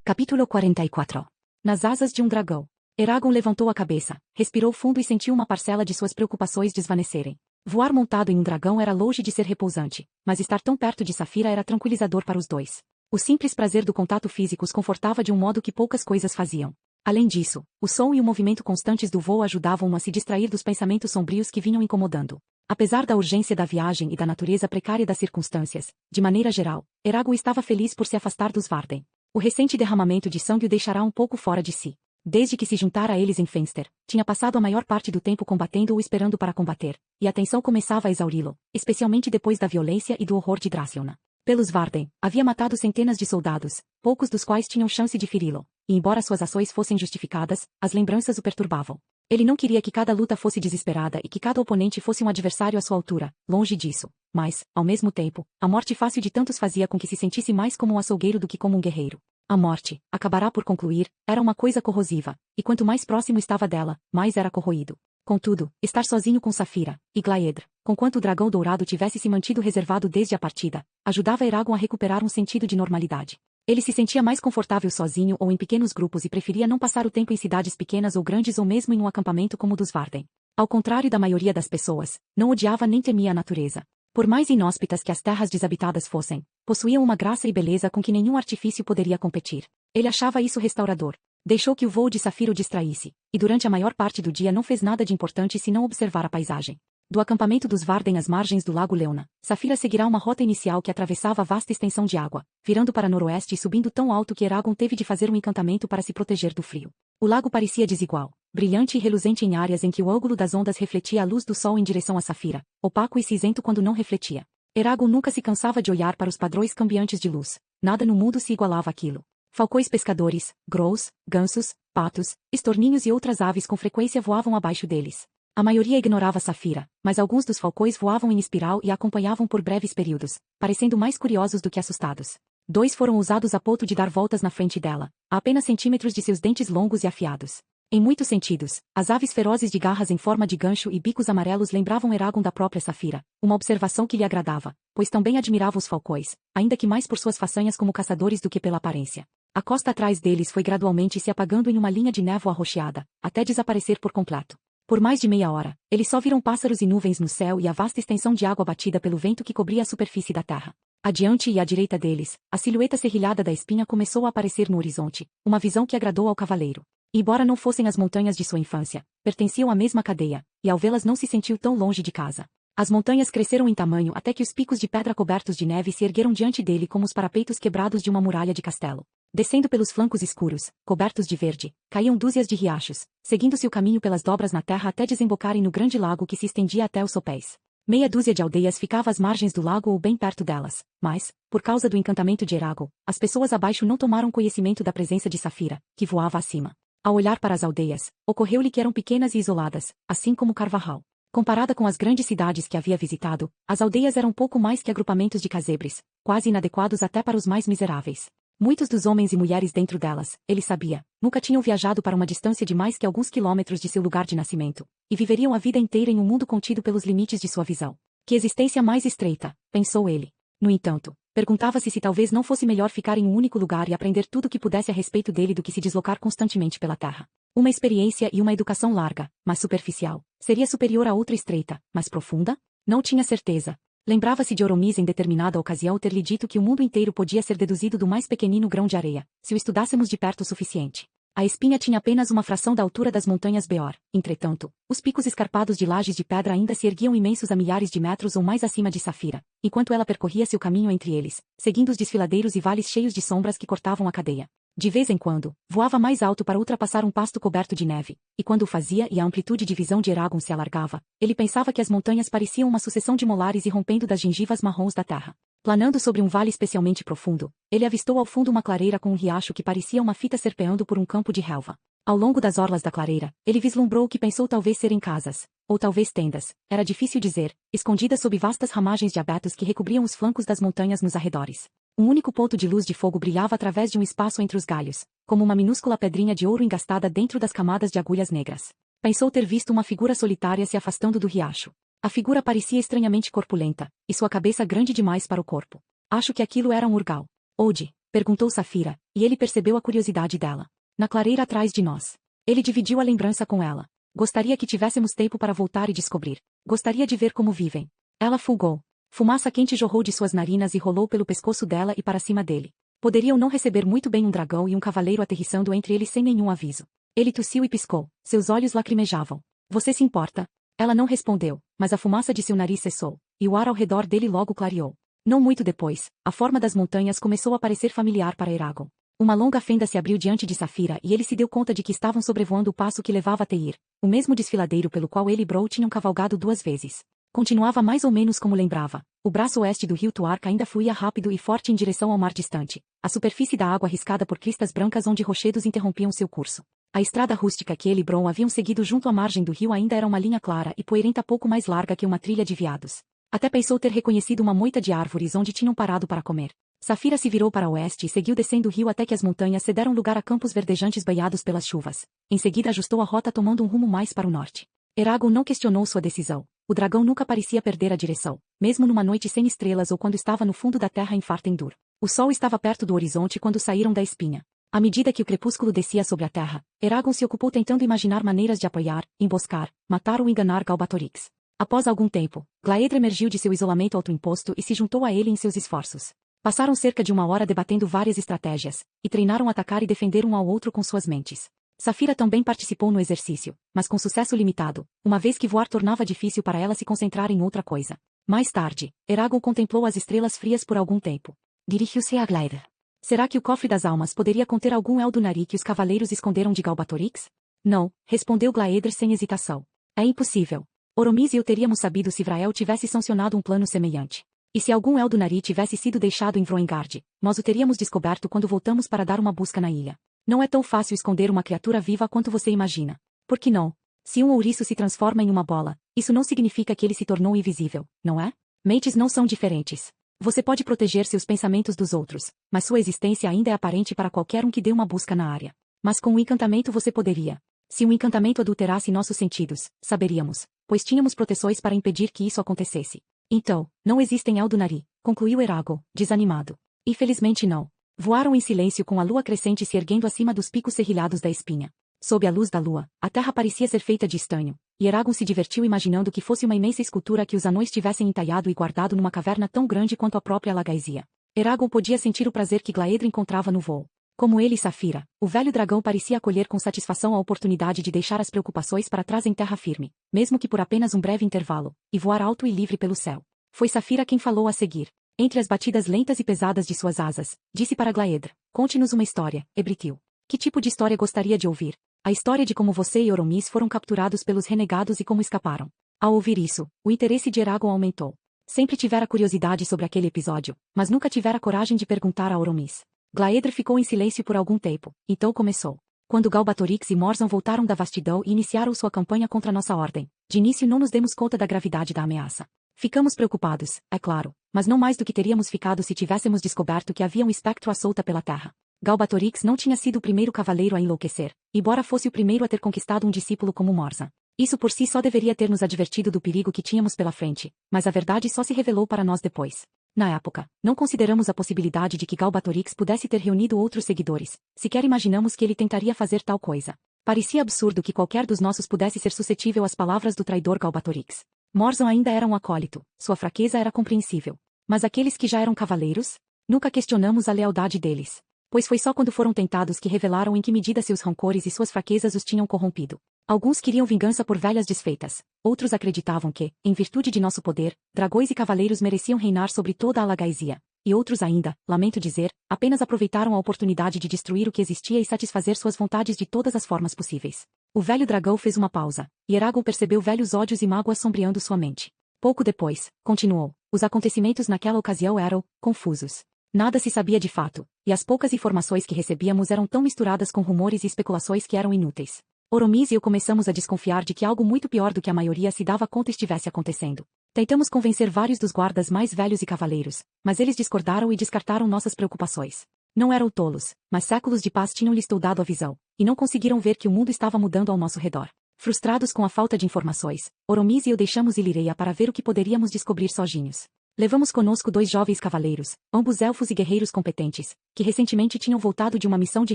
Capítulo 44. Nas asas de um dragão. Eragon levantou a cabeça, respirou fundo e sentiu uma parcela de suas preocupações desvanecerem. Voar montado em um dragão era longe de ser repousante, mas estar tão perto de Saphira era tranquilizador para os dois. O simples prazer do contato físico os confortava de um modo que poucas coisas faziam. Além disso, o som e o movimento constantes do voo ajudavam-no a se distrair dos pensamentos sombrios que vinham incomodando. Apesar da urgência da viagem e da natureza precária das circunstâncias, de maneira geral, Eragon estava feliz por se afastar dos Varden. O recente derramamento de sangue o deixará um pouco fora de si. Desde que se juntara a eles em Fenster, tinha passado a maior parte do tempo combatendo ou esperando para combater, e a tensão começava a exauri-lo, especialmente depois da violência e do horror de Dracleona. Pelos Varden, havia matado centenas de soldados, poucos dos quais tinham chance de feri-lo, e embora suas ações fossem justificadas, as lembranças o perturbavam. Ele não queria que cada luta fosse desesperada e que cada oponente fosse um adversário à sua altura, longe disso. Mas, ao mesmo tempo, a morte fácil de tantos fazia com que se sentisse mais como um açougueiro do que como um guerreiro. A morte, acabará por concluir, era uma coisa corrosiva, e quanto mais próximo estava dela, mais era corroído. Contudo, estar sozinho com Saphira, e Glaedr, conquanto o dragão dourado tivesse se mantido reservado desde a partida, ajudava Eragon a recuperar um sentido de normalidade. Ele se sentia mais confortável sozinho ou em pequenos grupos e preferia não passar o tempo em cidades pequenas ou grandes ou mesmo em um acampamento como o dos Varden. Ao contrário da maioria das pessoas, não odiava nem temia a natureza. Por mais inóspitas que as terras desabitadas fossem, possuíam uma graça e beleza com que nenhum artifício poderia competir. Ele achava isso restaurador. Deixou que o voo de Saphira o distraísse, e durante a maior parte do dia não fez nada de importante senão observar a paisagem. Do acampamento dos Varden às margens do lago Leona, Saphira seguirá uma rota inicial que atravessava a vasta extensão de água, virando para noroeste e subindo tão alto que Eragon teve de fazer um encantamento para se proteger do frio. O lago parecia desigual, brilhante e reluzente em áreas em que o ângulo das ondas refletia a luz do sol em direção a Saphira, opaco e cinzento quando não refletia. Eragon nunca se cansava de olhar para os padrões cambiantes de luz. Nada no mundo se igualava àquilo. Falcões pescadores, grous, gansos, patos, estorninhos e outras aves com frequência voavam abaixo deles. A maioria ignorava Saphira, mas alguns dos falcões voavam em espiral e a acompanhavam por breves períodos, parecendo mais curiosos do que assustados. 2 foram usados a ponto de dar voltas na frente dela, a apenas centímetros de seus dentes longos e afiados. Em muitos sentidos, as aves ferozes de garras em forma de gancho e bicos amarelos lembravam Eragon da própria Saphira, uma observação que lhe agradava, pois também admirava os falcões, ainda que mais por suas façanhas como caçadores do que pela aparência. A costa atrás deles foi gradualmente se apagando em uma linha de névoa arroxeada, até desaparecer por completo. Por mais de meia hora, eles só viram pássaros e nuvens no céu e a vasta extensão de água batida pelo vento que cobria a superfície da terra. Adiante e à direita deles, a silhueta serrilhada da espinha começou a aparecer no horizonte, uma visão que agradou ao cavaleiro. Embora não fossem as montanhas de sua infância, pertenciam à mesma cadeia, e ao vê-las não se sentiu tão longe de casa. As montanhas cresceram em tamanho até que os picos de pedra cobertos de neve se ergueram diante dele como os parapeitos quebrados de uma muralha de castelo. Descendo pelos flancos escuros, cobertos de verde, caíam dúzias de riachos, seguindo-se o caminho pelas dobras na terra até desembocarem no grande lago que se estendia até os sopés. Meia dúzia de aldeias ficava às margens do lago ou bem perto delas, mas, por causa do encantamento de Eragon, as pessoas abaixo não tomaram conhecimento da presença de Saphira, que voava acima. Ao olhar para as aldeias, ocorreu-lhe que eram pequenas e isoladas, assim como Carvajal. Comparada com as grandes cidades que havia visitado, as aldeias eram pouco mais que agrupamentos de casebres, quase inadequados até para os mais miseráveis. Muitos dos homens e mulheres dentro delas, ele sabia, nunca tinham viajado para uma distância de mais que alguns quilômetros de seu lugar de nascimento, e viveriam a vida inteira em um mundo contido pelos limites de sua visão. Que existência mais estreita, pensou ele. No entanto, perguntava-se se talvez não fosse melhor ficar em um único lugar e aprender tudo o que pudesse a respeito dele do que se deslocar constantemente pela terra. Uma experiência e uma educação larga, mas superficial, seria superior a outra estreita, mas profunda? Não tinha certeza. Lembrava-se de Oromis em determinada ocasião ter-lhe dito que o mundo inteiro podia ser deduzido do mais pequenino grão de areia, se o estudássemos de perto o suficiente. A espinha tinha apenas uma fração da altura das montanhas Beor, entretanto, os picos escarpados de lajes de pedra ainda se erguiam imensos a milhares de metros ou mais acima de Saphira, enquanto ela percorria seu caminho entre eles, seguindo os desfiladeiros e vales cheios de sombras que cortavam a cadeia. De vez em quando, voava mais alto para ultrapassar um pasto coberto de neve, e quando o fazia e a amplitude de visão de Eragon se alargava, ele pensava que as montanhas pareciam uma sucessão de molares irrompendo das gengivas marrons da terra. Planando sobre um vale especialmente profundo, ele avistou ao fundo uma clareira com um riacho que parecia uma fita serpeando por um campo de relva. Ao longo das orlas da clareira, ele vislumbrou o que pensou talvez serem casas, ou talvez tendas, era difícil dizer, escondidas sob vastas ramagens de abetos que recobriam os flancos das montanhas nos arredores. Um único ponto de luz de fogo brilhava através de um espaço entre os galhos, como uma minúscula pedrinha de ouro engastada dentro das camadas de agulhas negras. Pensou ter visto uma figura solitária se afastando do riacho. A figura parecia estranhamente corpulenta, e sua cabeça grande demais para o corpo. Acho que aquilo era um urgal. Onde? Perguntou Safira, e ele percebeu a curiosidade dela. Na clareira atrás de nós. Ele dividiu a lembrança com ela. Gostaria que tivéssemos tempo para voltar e descobrir. Gostaria de ver como vivem. Ela fulgou. Fumaça quente jorrou de suas narinas e rolou pelo pescoço dela e para cima dele. Poderiam não receber muito bem um dragão e um cavaleiro aterrissando entre eles sem nenhum aviso. Ele tossiu e piscou. Seus olhos lacrimejavam. Você se importa? Ela não respondeu, mas a fumaça de seu nariz cessou, e o ar ao redor dele logo clareou. Não muito depois, a forma das montanhas começou a parecer familiar para Eragon. Uma longa fenda se abriu diante de Safira e ele se deu conta de que estavam sobrevoando o passo que levava a Teir, o mesmo desfiladeiro pelo qual ele e Brou tinham cavalgado 2 vezes. Continuava mais ou menos como lembrava. O braço oeste do rio Tuarca ainda fluía rápido e forte em direção ao mar distante, a superfície da água riscada por cristas brancas onde rochedos interrompiam seu curso. A estrada rústica que ele e Bron haviam seguido junto à margem do rio ainda era uma linha clara e poeirenta pouco mais larga que uma trilha de veados. Até pensou ter reconhecido uma moita de árvores onde tinham parado para comer. Safira se virou para o oeste e seguiu descendo o rio até que as montanhas cederam lugar a campos verdejantes banhados pelas chuvas. Em seguida ajustou a rota tomando um rumo mais para o norte. Eragon não questionou sua decisão. O dragão nunca parecia perder a direção, mesmo numa noite sem estrelas ou quando estava no fundo da terra em Fartendur. O sol estava perto do horizonte quando saíram da espinha. À medida que o crepúsculo descia sobre a terra, Eragon se ocupou tentando imaginar maneiras de apoiar, emboscar, matar ou enganar Galbatorix. Após algum tempo, Glaedra emergiu de seu isolamento autoimposto e se juntou a ele em seus esforços. Passaram cerca de 1 hora debatendo várias estratégias, e treinaram atacar e defender um ao outro com suas mentes. Safira também participou no exercício, mas com sucesso limitado, uma vez que voar tornava difícil para ela se concentrar em outra coisa. Mais tarde, Eragon contemplou as estrelas frias por algum tempo. Dirigiu-se a Glaedra. Será que o cofre das almas poderia conter algum Eldunari que os cavaleiros esconderam de Galbatorix? Não, respondeu Glaedra sem hesitação. É impossível. Oromis e eu teríamos sabido se Vrael tivesse sancionado um plano semelhante. E se algum Eldunari tivesse sido deixado em Vroengard, nós o teríamos descoberto quando voltamos para dar uma busca na ilha. Não é tão fácil esconder uma criatura viva quanto você imagina. Por que não? Se um ouriço se transforma em uma bola, isso não significa que ele se tornou invisível, não é? Mentes não são diferentes. Você pode proteger seus pensamentos dos outros, mas sua existência ainda é aparente para qualquer um que dê uma busca na área. Mas com o encantamento você poderia. Se um encantamento adulterasse nossos sentidos, saberíamos, pois tínhamos proteções para impedir que isso acontecesse. Então, não existem Eldunari, concluiu Eragon, desanimado. Infelizmente não. Voaram em silêncio com a lua crescente se erguendo acima dos picos serrilhados da espinha. Sob a luz da lua, a terra parecia ser feita de estanho, e Eragon se divertiu imaginando que fosse uma imensa escultura que os anões tivessem entalhado e guardado numa caverna tão grande quanto a própria Lagaisia. Eragon podia sentir o prazer que Glaedra encontrava no voo. Como ele e Safira, o velho dragão parecia acolher com satisfação a oportunidade de deixar as preocupações para trás em terra firme, mesmo que por apenas um breve intervalo, e voar alto e livre pelo céu. Foi Safira quem falou a seguir. Entre as batidas lentas e pesadas de suas asas, disse para Glaedra, conte-nos uma história, Ebrithil. Que tipo de história gostaria de ouvir? A história de como você e Oromis foram capturados pelos renegados e como escaparam. Ao ouvir isso, o interesse de Eragon aumentou. Sempre tivera curiosidade sobre aquele episódio, mas nunca tivera coragem de perguntar a Oromis. Glaedra ficou em silêncio por algum tempo, então começou. Quando Galbatorix e Morzan voltaram da vastidão e iniciaram sua campanha contra nossa ordem, de início não nos demos conta da gravidade da ameaça. Ficamos preocupados, é claro, mas não mais do que teríamos ficado se tivéssemos descoberto que havia um espectro à solta pela terra. Galbatorix não tinha sido o primeiro cavaleiro a enlouquecer, embora fosse o primeiro a ter conquistado um discípulo como Morzan. Isso por si só deveria ter nos advertido do perigo que tínhamos pela frente, mas a verdade só se revelou para nós depois. Na época, não consideramos a possibilidade de que Galbatorix pudesse ter reunido outros seguidores, sequer imaginamos que ele tentaria fazer tal coisa. Parecia absurdo que qualquer dos nossos pudesse ser suscetível às palavras do traidor Galbatorix. Morzan ainda era um acólito, sua fraqueza era compreensível. Mas aqueles que já eram cavaleiros? Nunca questionamos a lealdade deles. Pois foi só quando foram tentados que revelaram em que medida seus rancores e suas fraquezas os tinham corrompido. Alguns queriam vingança por velhas desfeitas, outros acreditavam que, em virtude de nosso poder, dragões e cavaleiros mereciam reinar sobre toda a Lagaisia, e outros ainda, lamento dizer, apenas aproveitaram a oportunidade de destruir o que existia e satisfazer suas vontades de todas as formas possíveis. O velho dragão fez uma pausa, e Eragon percebeu velhos ódios e mágoas sombreando sua mente. Pouco depois, continuou, os acontecimentos naquela ocasião eram confusos. Nada se sabia de fato, e as poucas informações que recebíamos eram tão misturadas com rumores e especulações que eram inúteis. Oromis e eu começamos a desconfiar de que algo muito pior do que a maioria se dava conta estivesse acontecendo. Tentamos convencer vários dos guardas mais velhos e cavaleiros, mas eles discordaram e descartaram nossas preocupações. Não eram tolos, mas séculos de paz tinham-lhes toldado a visão, e não conseguiram ver que o mundo estava mudando ao nosso redor. Frustrados com a falta de informações, Oromis e eu deixamos Ilireia para ver o que poderíamos descobrir sozinhos. Levamos conosco 2 jovens cavaleiros, ambos elfos e guerreiros competentes, que recentemente tinham voltado de uma missão de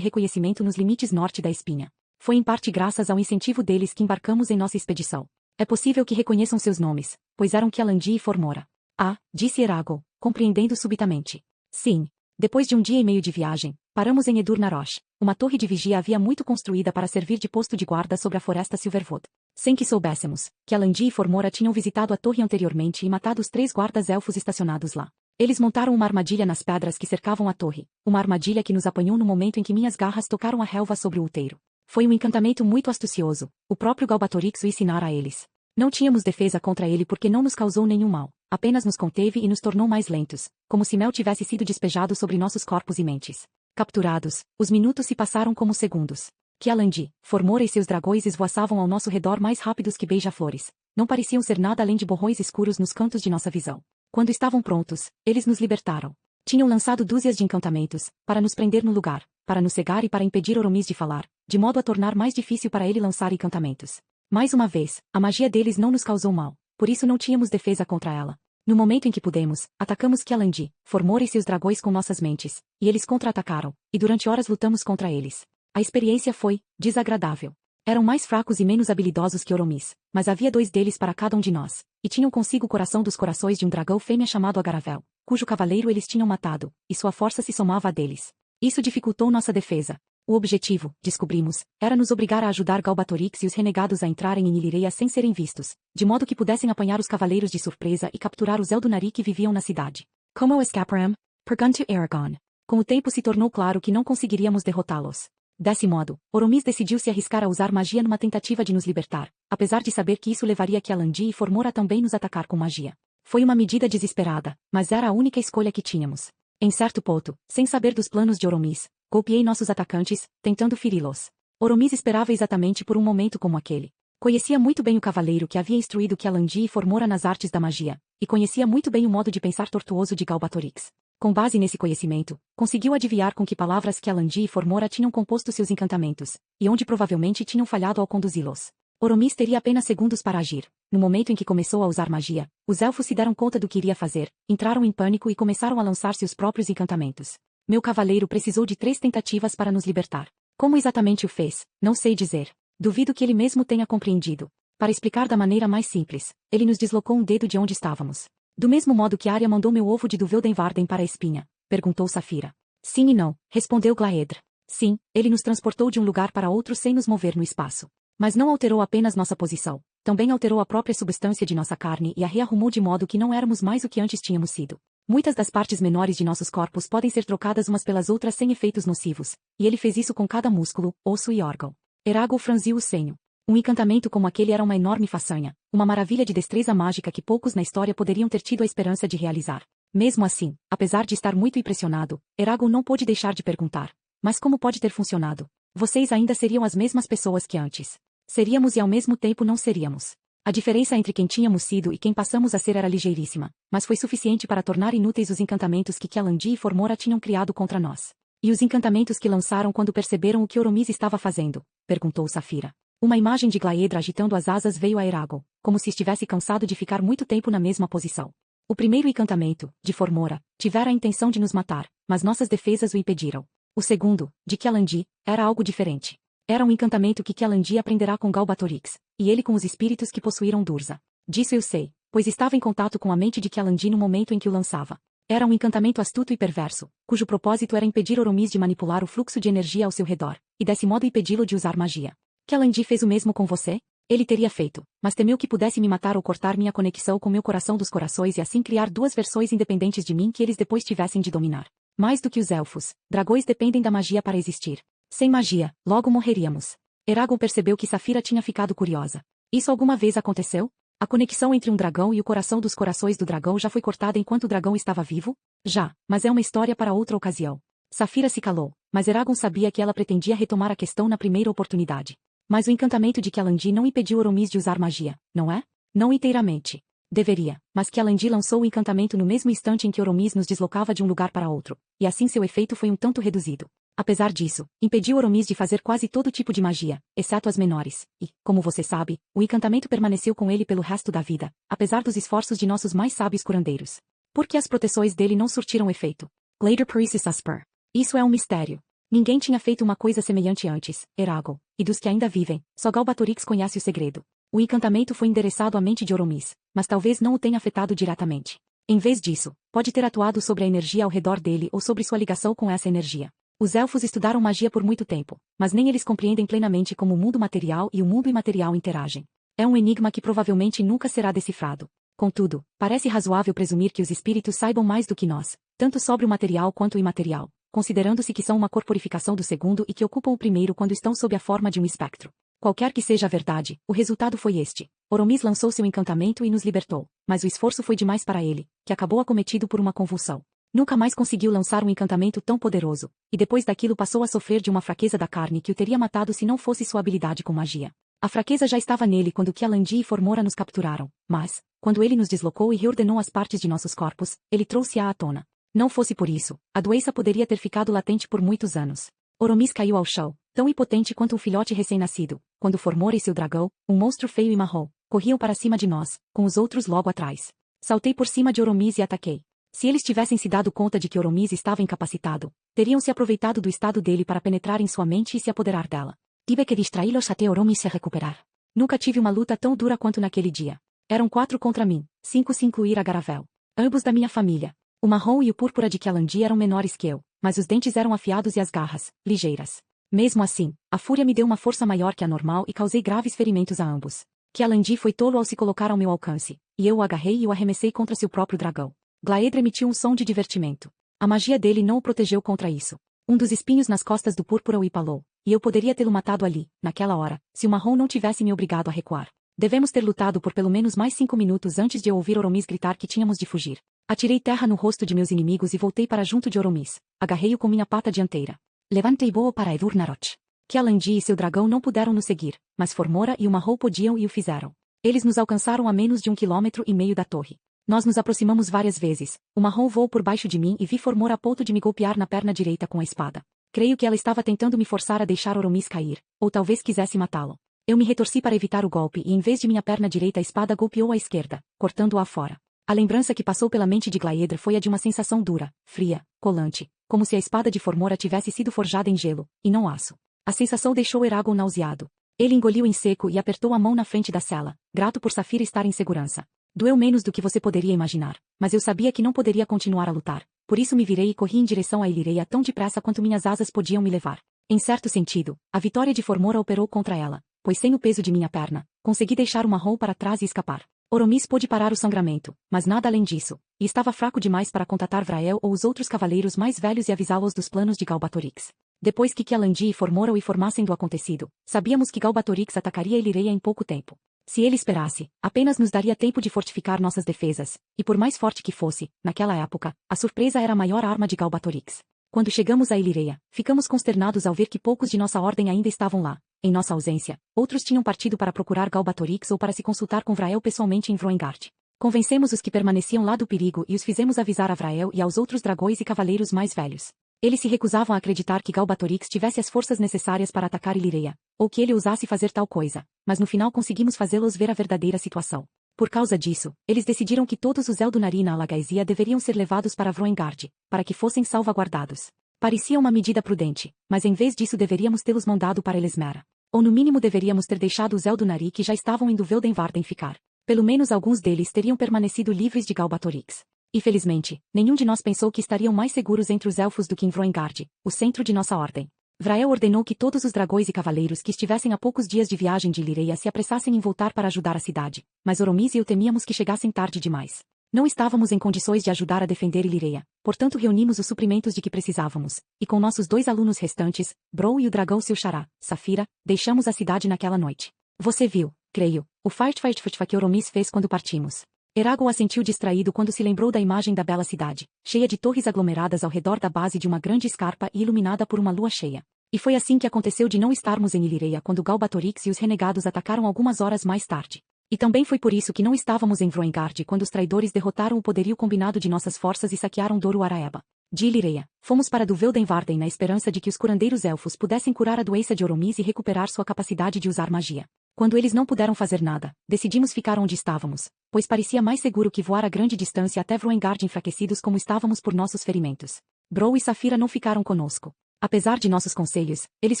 reconhecimento nos limites norte da Espinha. Foi em parte graças ao incentivo deles que embarcamos em nossa expedição. É possível que reconheçam seus nomes, pois eram Kialandi e Formora. Ah, disse Eragon, compreendendo subitamente. Sim. Depois de um dia e meio de viagem, paramos em Edur-Narosh. Uma torre de vigia havia muito construída para servir de posto de guarda sobre a floresta Silverwood. Sem que soubéssemos, Kialandi e Formora tinham visitado a torre anteriormente e matado os 3 guardas elfos estacionados lá. Eles montaram uma armadilha nas pedras que cercavam a torre, uma armadilha que nos apanhou no momento em que minhas garras tocaram a relva sobre o outeiro. Foi um encantamento muito astucioso, o próprio Galbatorix o ensinara a eles. Não tínhamos defesa contra ele porque não nos causou nenhum mal, apenas nos conteve e nos tornou mais lentos, como se mel tivesse sido despejado sobre nossos corpos e mentes. Capturados, os minutos se passaram como segundos. Kialandi, Formora e seus dragões esvoaçavam ao nosso redor mais rápidos que beija-flores. Não pareciam ser nada além de borrões escuros nos cantos de nossa visão. Quando estavam prontos, eles nos libertaram. Tinham lançado dúzias de encantamentos, para nos prender no lugar, para nos cegar e para impedir Oromis de falar, de modo a tornar mais difícil para ele lançar encantamentos. Mais uma vez, a magia deles não nos causou mal, por isso não tínhamos defesa contra ela. No momento em que pudemos, atacamos Kialandi, Formora e seus dragões com nossas mentes, e eles contra-atacaram, e durante horas lutamos contra eles. A experiência foi desagradável. Eram mais fracos e menos habilidosos que Oromis, mas havia 2 deles para cada um de nós, e tinham consigo o coração dos corações de um dragão fêmea chamado Agaravel, cujo cavaleiro eles tinham matado, e sua força se somava à deles. Isso dificultou nossa defesa. O objetivo, descobrimos, era nos obrigar a ajudar Galbatorix e os renegados a entrarem em Ilireia sem serem vistos, de modo que pudessem apanhar os cavaleiros de surpresa e capturar os Eldunari que viviam na cidade. Como escaparão? Perguntou Eragon. Com o tempo se tornou claro que não conseguiríamos derrotá-los. Desse modo, Oromis decidiu se arriscar a usar magia numa tentativa de nos libertar, apesar de saber que isso levaria Kialandi e Formora a também nos atacar com magia. Foi uma medida desesperada, mas era a única escolha que tínhamos. Em certo ponto, sem saber dos planos de Oromis, golpeei nossos atacantes, tentando feri-los. Oromis esperava exatamente por um momento como aquele. Conhecia muito bem o cavaleiro que havia instruído Kialandi e Formora nas artes da magia, e conhecia muito bem o modo de pensar tortuoso de Galbatorix. Com base nesse conhecimento, conseguiu adivinhar com que palavras Kialandi e Formora tinham composto seus encantamentos, e onde provavelmente tinham falhado ao conduzi-los. Oromis teria apenas segundos para agir. No momento em que começou a usar magia, os elfos se deram conta do que iria fazer, entraram em pânico e começaram a lançar seus próprios encantamentos. Meu cavaleiro precisou de 3 tentativas para nos libertar. Como exatamente o fez, não sei dizer. Duvido que ele mesmo tenha compreendido. Para explicar da maneira mais simples, ele nos deslocou um dedo de onde estávamos. Do mesmo modo que Arya mandou meu ovo de Duveldenvarden para a espinha, perguntou Safira. Sim e não, respondeu Glaedr. Sim, ele nos transportou de um lugar para outro sem nos mover no espaço. Mas não alterou apenas nossa posição, também alterou a própria substância de nossa carne e a rearrumou de modo que não éramos mais o que antes tínhamos sido. Muitas das partes menores de nossos corpos podem ser trocadas umas pelas outras sem efeitos nocivos, e ele fez isso com cada músculo, osso e órgão. Eragon franziu o senho. Um encantamento como aquele era uma enorme façanha, uma maravilha de destreza mágica que poucos na história poderiam ter tido a esperança de realizar. Mesmo assim, apesar de estar muito impressionado, Eragon não pôde deixar de perguntar. Mas como pode ter funcionado? Vocês ainda seriam as mesmas pessoas que antes. Seríamos e ao mesmo tempo não seríamos. A diferença entre quem tínhamos sido e quem passamos a ser era ligeiríssima, mas foi suficiente para tornar inúteis os encantamentos que Kialandi e Formora tinham criado contra nós. E os encantamentos que lançaram quando perceberam o que Oromis estava fazendo? Perguntou Safira. Uma imagem de Glaedra agitando as asas veio a Eragon, como se estivesse cansado de ficar muito tempo na mesma posição. O primeiro encantamento, de Formora, tivera a intenção de nos matar, mas nossas defesas o impediram. O segundo, de Kialandi, era algo diferente. Era um encantamento que Kialandi aprenderá com Galbatorix, e ele com os espíritos que possuíram Durza. Disso eu sei, pois estava em contato com a mente de Kialandi no momento em que o lançava. Era um encantamento astuto e perverso, cujo propósito era impedir Oromis de manipular o fluxo de energia ao seu redor, e desse modo impedi-lo de usar magia. Kialandi fez o mesmo com você? Ele teria feito, mas temeu que pudesse me matar ou cortar minha conexão com meu coração dos corações e assim criar 2 versões independentes de mim que eles depois tivessem de dominar. Mais do que os elfos, dragões dependem da magia para existir. Sem magia, logo morreríamos. Eragon percebeu que Safira tinha ficado curiosa. Isso alguma vez aconteceu? A conexão entre um dragão e o coração dos corações do dragão já foi cortada enquanto o dragão estava vivo? Já, mas é uma história para outra ocasião. Safira se calou, mas Eragon sabia que ela pretendia retomar a questão na primeira oportunidade. Mas o encantamento de Kialandi não impediu Oromis de usar magia, não é? Não inteiramente. Deveria, mas Kialandi lançou o encantamento no mesmo instante em que Oromis nos deslocava de um lugar para outro, e assim seu efeito foi um tanto reduzido. Apesar disso, impediu Oromis de fazer quase todo tipo de magia, exceto as menores, e, como você sabe, o encantamento permaneceu com ele pelo resto da vida, apesar dos esforços de nossos mais sábios curandeiros. Por que as proteções dele não surtiram efeito? Glader Paris Asper. Isso é um mistério. Ninguém tinha feito uma coisa semelhante antes, Eragon, e dos que ainda vivem, só Galbatorix conhece o segredo. O encantamento foi endereçado à mente de Oromis, mas talvez não o tenha afetado diretamente. Em vez disso, pode ter atuado sobre a energia ao redor dele ou sobre sua ligação com essa energia. Os elfos estudaram magia por muito tempo, mas nem eles compreendem plenamente como o mundo material e o mundo imaterial interagem. É um enigma que provavelmente nunca será decifrado. Contudo, parece razoável presumir que os espíritos saibam mais do que nós, tanto sobre o material quanto o imaterial, considerando-se que são uma corporificação do segundo e que ocupam o primeiro quando estão sob a forma de um espectro. Qualquer que seja a verdade, o resultado foi este. Oromis lançou seu encantamento e nos libertou, mas o esforço foi demais para ele, que acabou acometido por uma convulsão. Nunca mais conseguiu lançar um encantamento tão poderoso, e depois daquilo passou a sofrer de uma fraqueza da carne que o teria matado se não fosse sua habilidade com magia. A fraqueza já estava nele quando Kialandi e Formora nos capturaram, mas, quando ele nos deslocou e reordenou as partes de nossos corpos, ele trouxe-a à tona. Não fosse por isso, a doença poderia ter ficado latente por muitos anos. Oromis caiu ao chão, tão impotente quanto um filhote recém-nascido, quando Formora e seu dragão, um monstro feio e marrom, corriam para cima de nós, com os outros logo atrás. Saltei por cima de Oromis e ataquei. Se eles tivessem se dado conta de que Oromis estava incapacitado, teriam se aproveitado do estado dele para penetrar em sua mente e se apoderar dela. Tive que distraí-los até Oromis se recuperar. Nunca tive uma luta tão dura quanto naquele dia. Eram 4 contra mim, 5 se incluir a Garavel. Ambos da minha família. O marrom e o púrpura de Kialandi eram menores que eu, mas os dentes eram afiados e as garras, ligeiras. Mesmo assim, a fúria me deu uma força maior que a normal e causei graves ferimentos a ambos. Kialandi foi tolo ao se colocar ao meu alcance, e eu o agarrei e o arremessei contra seu próprio dragão. Glaedra emitiu um som de divertimento. A magia dele não o protegeu contra isso. Um dos espinhos nas costas do púrpura o empalou, e eu poderia tê-lo matado ali, naquela hora, se o marrom não tivesse me obrigado a recuar. Devemos ter lutado por pelo menos mais 5 minutos antes de eu ouvir Oromis gritar que tínhamos de fugir. Atirei terra no rosto de meus inimigos e voltei para junto de Oromis. Agarrei-o com minha pata dianteira. Levantei boa para Edur Narot. Kialandi e seu dragão não puderam nos seguir, mas Formora e o marrom podiam e o fizeram. Eles nos alcançaram a menos de 1,5 km da torre. Nós nos aproximamos várias vezes. O marrom voou por baixo de mim e vi Formora a ponto de me golpear na perna direita com a espada. Creio que ela estava tentando me forçar a deixar Oromis cair, ou talvez quisesse matá-lo. Eu me retorci para evitar o golpe e em vez de minha perna direita a espada golpeou a esquerda, cortando-a fora. A lembrança que passou pela mente de Glaedra foi a de uma sensação dura, fria, colante, como se a espada de Formora tivesse sido forjada em gelo, e não aço. A sensação deixou Eragon nauseado. Ele engoliu em seco e apertou a mão na frente da cela, grato por Safira estar em segurança. Doeu menos do que você poderia imaginar, mas eu sabia que não poderia continuar a lutar. Por isso me virei e corri em direção a Ilireia tão depressa quanto minhas asas podiam me levar. Em certo sentido, a vitória de Formora operou contra ela, pois sem o peso de minha perna, consegui deixar o marrom para trás e escapar. Oromis pôde parar o sangramento, mas nada além disso, e estava fraco demais para contatar Vrael ou os outros cavaleiros mais velhos e avisá-los dos planos de Galbatorix. Depois que Kialandi e Formora o informassem do acontecido, sabíamos que Galbatorix atacaria Ilireia em pouco tempo. Se ele esperasse, apenas nos daria tempo de fortificar nossas defesas, e por mais forte que fosse, naquela época, a surpresa era a maior arma de Galbatorix. Quando chegamos a Ilireia, ficamos consternados ao ver que poucos de nossa ordem ainda estavam lá. Em nossa ausência, outros tinham partido para procurar Galbatorix ou para se consultar com Vrael pessoalmente em Vroengard. Convencemos os que permaneciam lá do perigo e os fizemos avisar a Vrael e aos outros dragões e cavaleiros mais velhos. Eles se recusavam a acreditar que Galbatorix tivesse as forças necessárias para atacar Ilireia, ou que ele ousasse fazer tal coisa, mas no final conseguimos fazê-los ver a verdadeira situação. Por causa disso, eles decidiram que todos os Eldunari na Alagaisia deveriam ser levados para Vroengard, para que fossem salvaguardados. Parecia uma medida prudente, mas em vez disso deveríamos tê-los mandado para Elesmera. Ou no mínimo deveríamos ter deixado os Eldunari que já estavam em Duveldenvarden ficar. Pelo menos alguns deles teriam permanecido livres de Galbatorix. E felizmente, nenhum de nós pensou que estariam mais seguros entre os elfos do que em Vroengard, o centro de nossa ordem. Vrael ordenou que todos os dragões e cavaleiros que estivessem a poucos dias de viagem de Ilireia se apressassem em voltar para ajudar a cidade, mas Oromis e eu temíamos que chegassem tarde demais. Não estávamos em condições de ajudar a defender Ilireia, portanto reunimos os suprimentos de que precisávamos, e com nossos 2 alunos restantes, Brou e o dragão seu xará, Safira, deixamos a cidade naquela noite. Você viu, creio, o fight que Oromis fez quando partimos. Eragon assentiu distraído quando se lembrou da imagem da bela cidade, cheia de torres aglomeradas ao redor da base de uma grande escarpa e iluminada por uma lua cheia. E foi assim que aconteceu de não estarmos em Ilireia quando Galbatorix e os renegados atacaram algumas horas mais tarde. E também foi por isso que não estávamos em Vroengard quando os traidores derrotaram o poderio combinado de nossas forças e saquearam Doro Araeba. De Ilireia, fomos para Duveldenvarden na esperança de que os curandeiros elfos pudessem curar a doença de Oromis e recuperar sua capacidade de usar magia. Quando eles não puderam fazer nada, decidimos ficar onde estávamos, pois parecia mais seguro que voar a grande distância até Vroengard enfraquecidos como estávamos por nossos ferimentos. Bro e Safira não ficaram conosco. Apesar de nossos conselhos, eles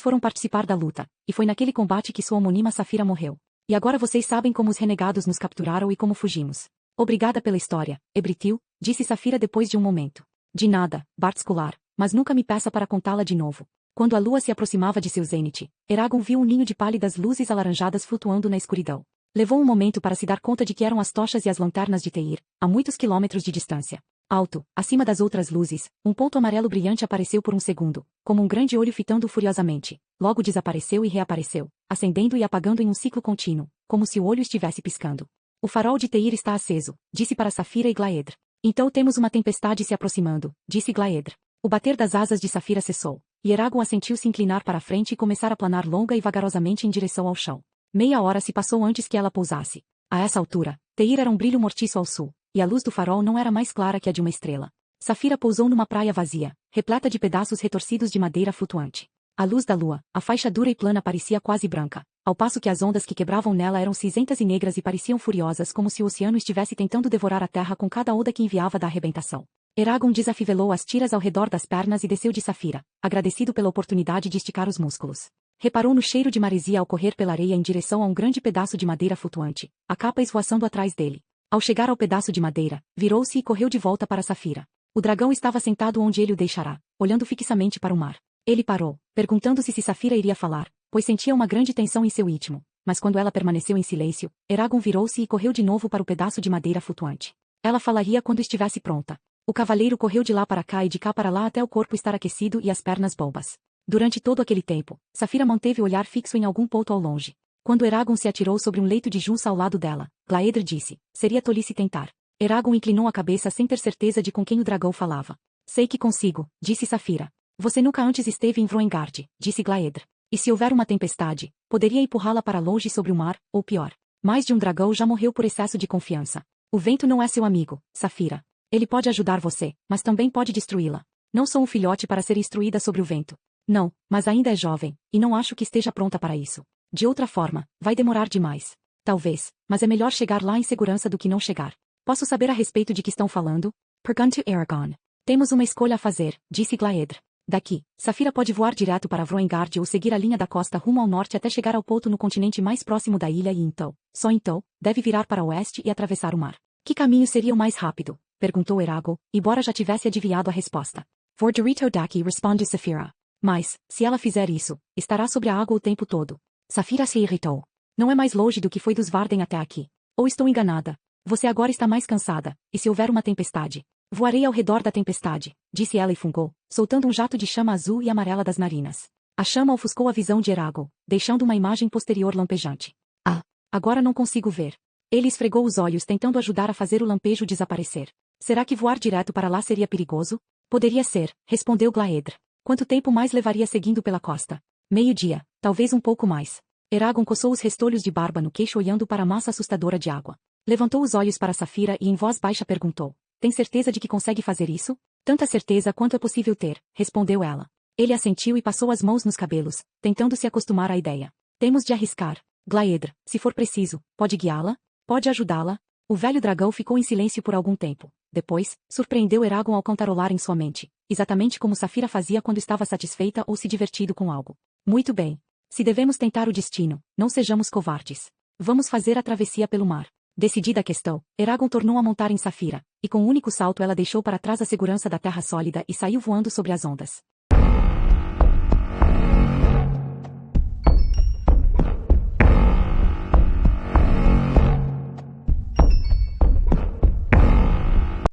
foram participar da luta, e foi naquele combate que sua homônima Safira morreu. E agora vocês sabem como os renegados nos capturaram e como fugimos. Obrigada pela história, Ebrithil, disse Safira depois de um momento. De nada, Bart Scular, mas nunca me peça para contá-la de novo. Quando a lua se aproximava de seu zênite, Eragon viu um ninho de pálidas luzes alaranjadas flutuando na escuridão. Levou um momento para se dar conta de que eram as tochas e as lanternas de Teir, a muitos quilômetros de distância. Alto, acima das outras luzes, um ponto amarelo brilhante apareceu por um segundo, como um grande olho fitando-o furiosamente. Logo desapareceu e reapareceu, acendendo e apagando em um ciclo contínuo, como se o olho estivesse piscando. O farol de Teir está aceso, disse para Safira e Glaedr. Então temos uma tempestade se aproximando, disse Glaedr. O bater das asas de Safira cessou, e Eragon assentiu se inclinar para a frente e começar a planar longa e vagarosamente em direção ao chão. Meia hora se passou antes que ela pousasse. A essa altura, Teir era um brilho mortiço ao sul, e a luz do farol não era mais clara que a de uma estrela. Safira pousou numa praia vazia, repleta de pedaços retorcidos de madeira flutuante. À luz da lua, a faixa dura e plana parecia quase branca, ao passo que as ondas que quebravam nela eram cinzentas e negras e pareciam furiosas como se o oceano estivesse tentando devorar a terra com cada onda que enviava da arrebentação. Eragon desafivelou as tiras ao redor das pernas e desceu de Safira, agradecido pela oportunidade de esticar os músculos. Reparou no cheiro de maresia ao correr pela areia em direção a um grande pedaço de madeira flutuante, a capa esvoaçando atrás dele. Ao chegar ao pedaço de madeira, virou-se e correu de volta para Safira. O dragão estava sentado onde ele o deixara, olhando fixamente para o mar. Ele parou, perguntando-se se Safira iria falar, pois sentia uma grande tensão em seu íntimo, mas quando ela permaneceu em silêncio, Eragon virou-se e correu de novo para o pedaço de madeira flutuante. Ela falaria quando estivesse pronta. O cavaleiro correu de lá para cá e de cá para lá até o corpo estar aquecido e as pernas bobas. Durante todo aquele tempo, Safira manteve o olhar fixo em algum ponto ao longe. Quando Eragon se atirou sobre um leito de juça ao lado dela, Glaedr disse, seria tolice tentar. Eragon inclinou a cabeça sem ter certeza de com quem o dragão falava. Sei que consigo, disse Safira. Você nunca antes esteve em Vroengard, disse Glaedr. E se houver uma tempestade, poderia empurrá-la para longe sobre o mar, ou pior. Mais de um dragão já morreu por excesso de confiança. O vento não é seu amigo, Safira. Ele pode ajudar você, mas também pode destruí-la. Não sou um filhote para ser instruída sobre o vento. Não, mas ainda é jovem, e não acho que esteja pronta para isso. De outra forma, vai demorar demais. Talvez, mas é melhor chegar lá em segurança do que não chegar. Posso saber a respeito de que estão falando? Perguntou Eragon. Temos uma escolha a fazer, disse Glaedr. Daqui, Safira pode voar direto para Vroengard ou seguir a linha da costa rumo ao norte até chegar ao ponto no continente mais próximo da ilha e então, só então, deve virar para o oeste e atravessar o mar. Que caminho seria o mais rápido? Perguntou Eragon, embora já tivesse adivinhado a resposta. Vordorito daqui, respondeu Safira. Mas, se ela fizer isso, estará sobre a água o tempo todo. Safira se irritou. Não é mais longe do que foi dos Varden até aqui. Ou estou enganada? Você agora está mais cansada, e se houver uma tempestade? Voarei ao redor da tempestade, disse ela e fungou, soltando um jato de chama azul e amarela das narinas. A chama ofuscou a visão de Eragon, deixando uma imagem posterior lampejante. Ah, agora não consigo ver. Ele esfregou os olhos tentando ajudar a fazer o lampejo desaparecer. Será que voar direto para lá seria perigoso? Poderia ser, respondeu Glaedr. Quanto tempo mais levaria seguindo pela costa? Meio-dia, talvez um pouco mais. Eragon coçou os restolhos de barba no queixo olhando para a massa assustadora de água. Levantou os olhos para Safira e em voz baixa perguntou. Tem certeza de que consegue fazer isso? Tanta certeza quanto é possível ter, respondeu ela. Ele assentiu e passou as mãos nos cabelos, tentando se acostumar à ideia. Temos de arriscar. Glaedr, se for preciso, pode guiá-la? Pode ajudá-la? O velho dragão ficou em silêncio por algum tempo. Depois, surpreendeu Eragon ao cantarolar em sua mente, exatamente como Safira fazia quando estava satisfeita ou se divertido com algo. Muito bem. Se devemos tentar o destino, não sejamos covardes. Vamos fazer a travessia pelo mar. Decidida a questão, Eragon tornou a montar em Safira, e com um único salto ela deixou para trás a segurança da terra sólida e saiu voando sobre as ondas.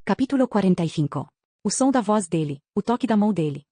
Capítulo 45. O som da voz dele, o toque da mão dele.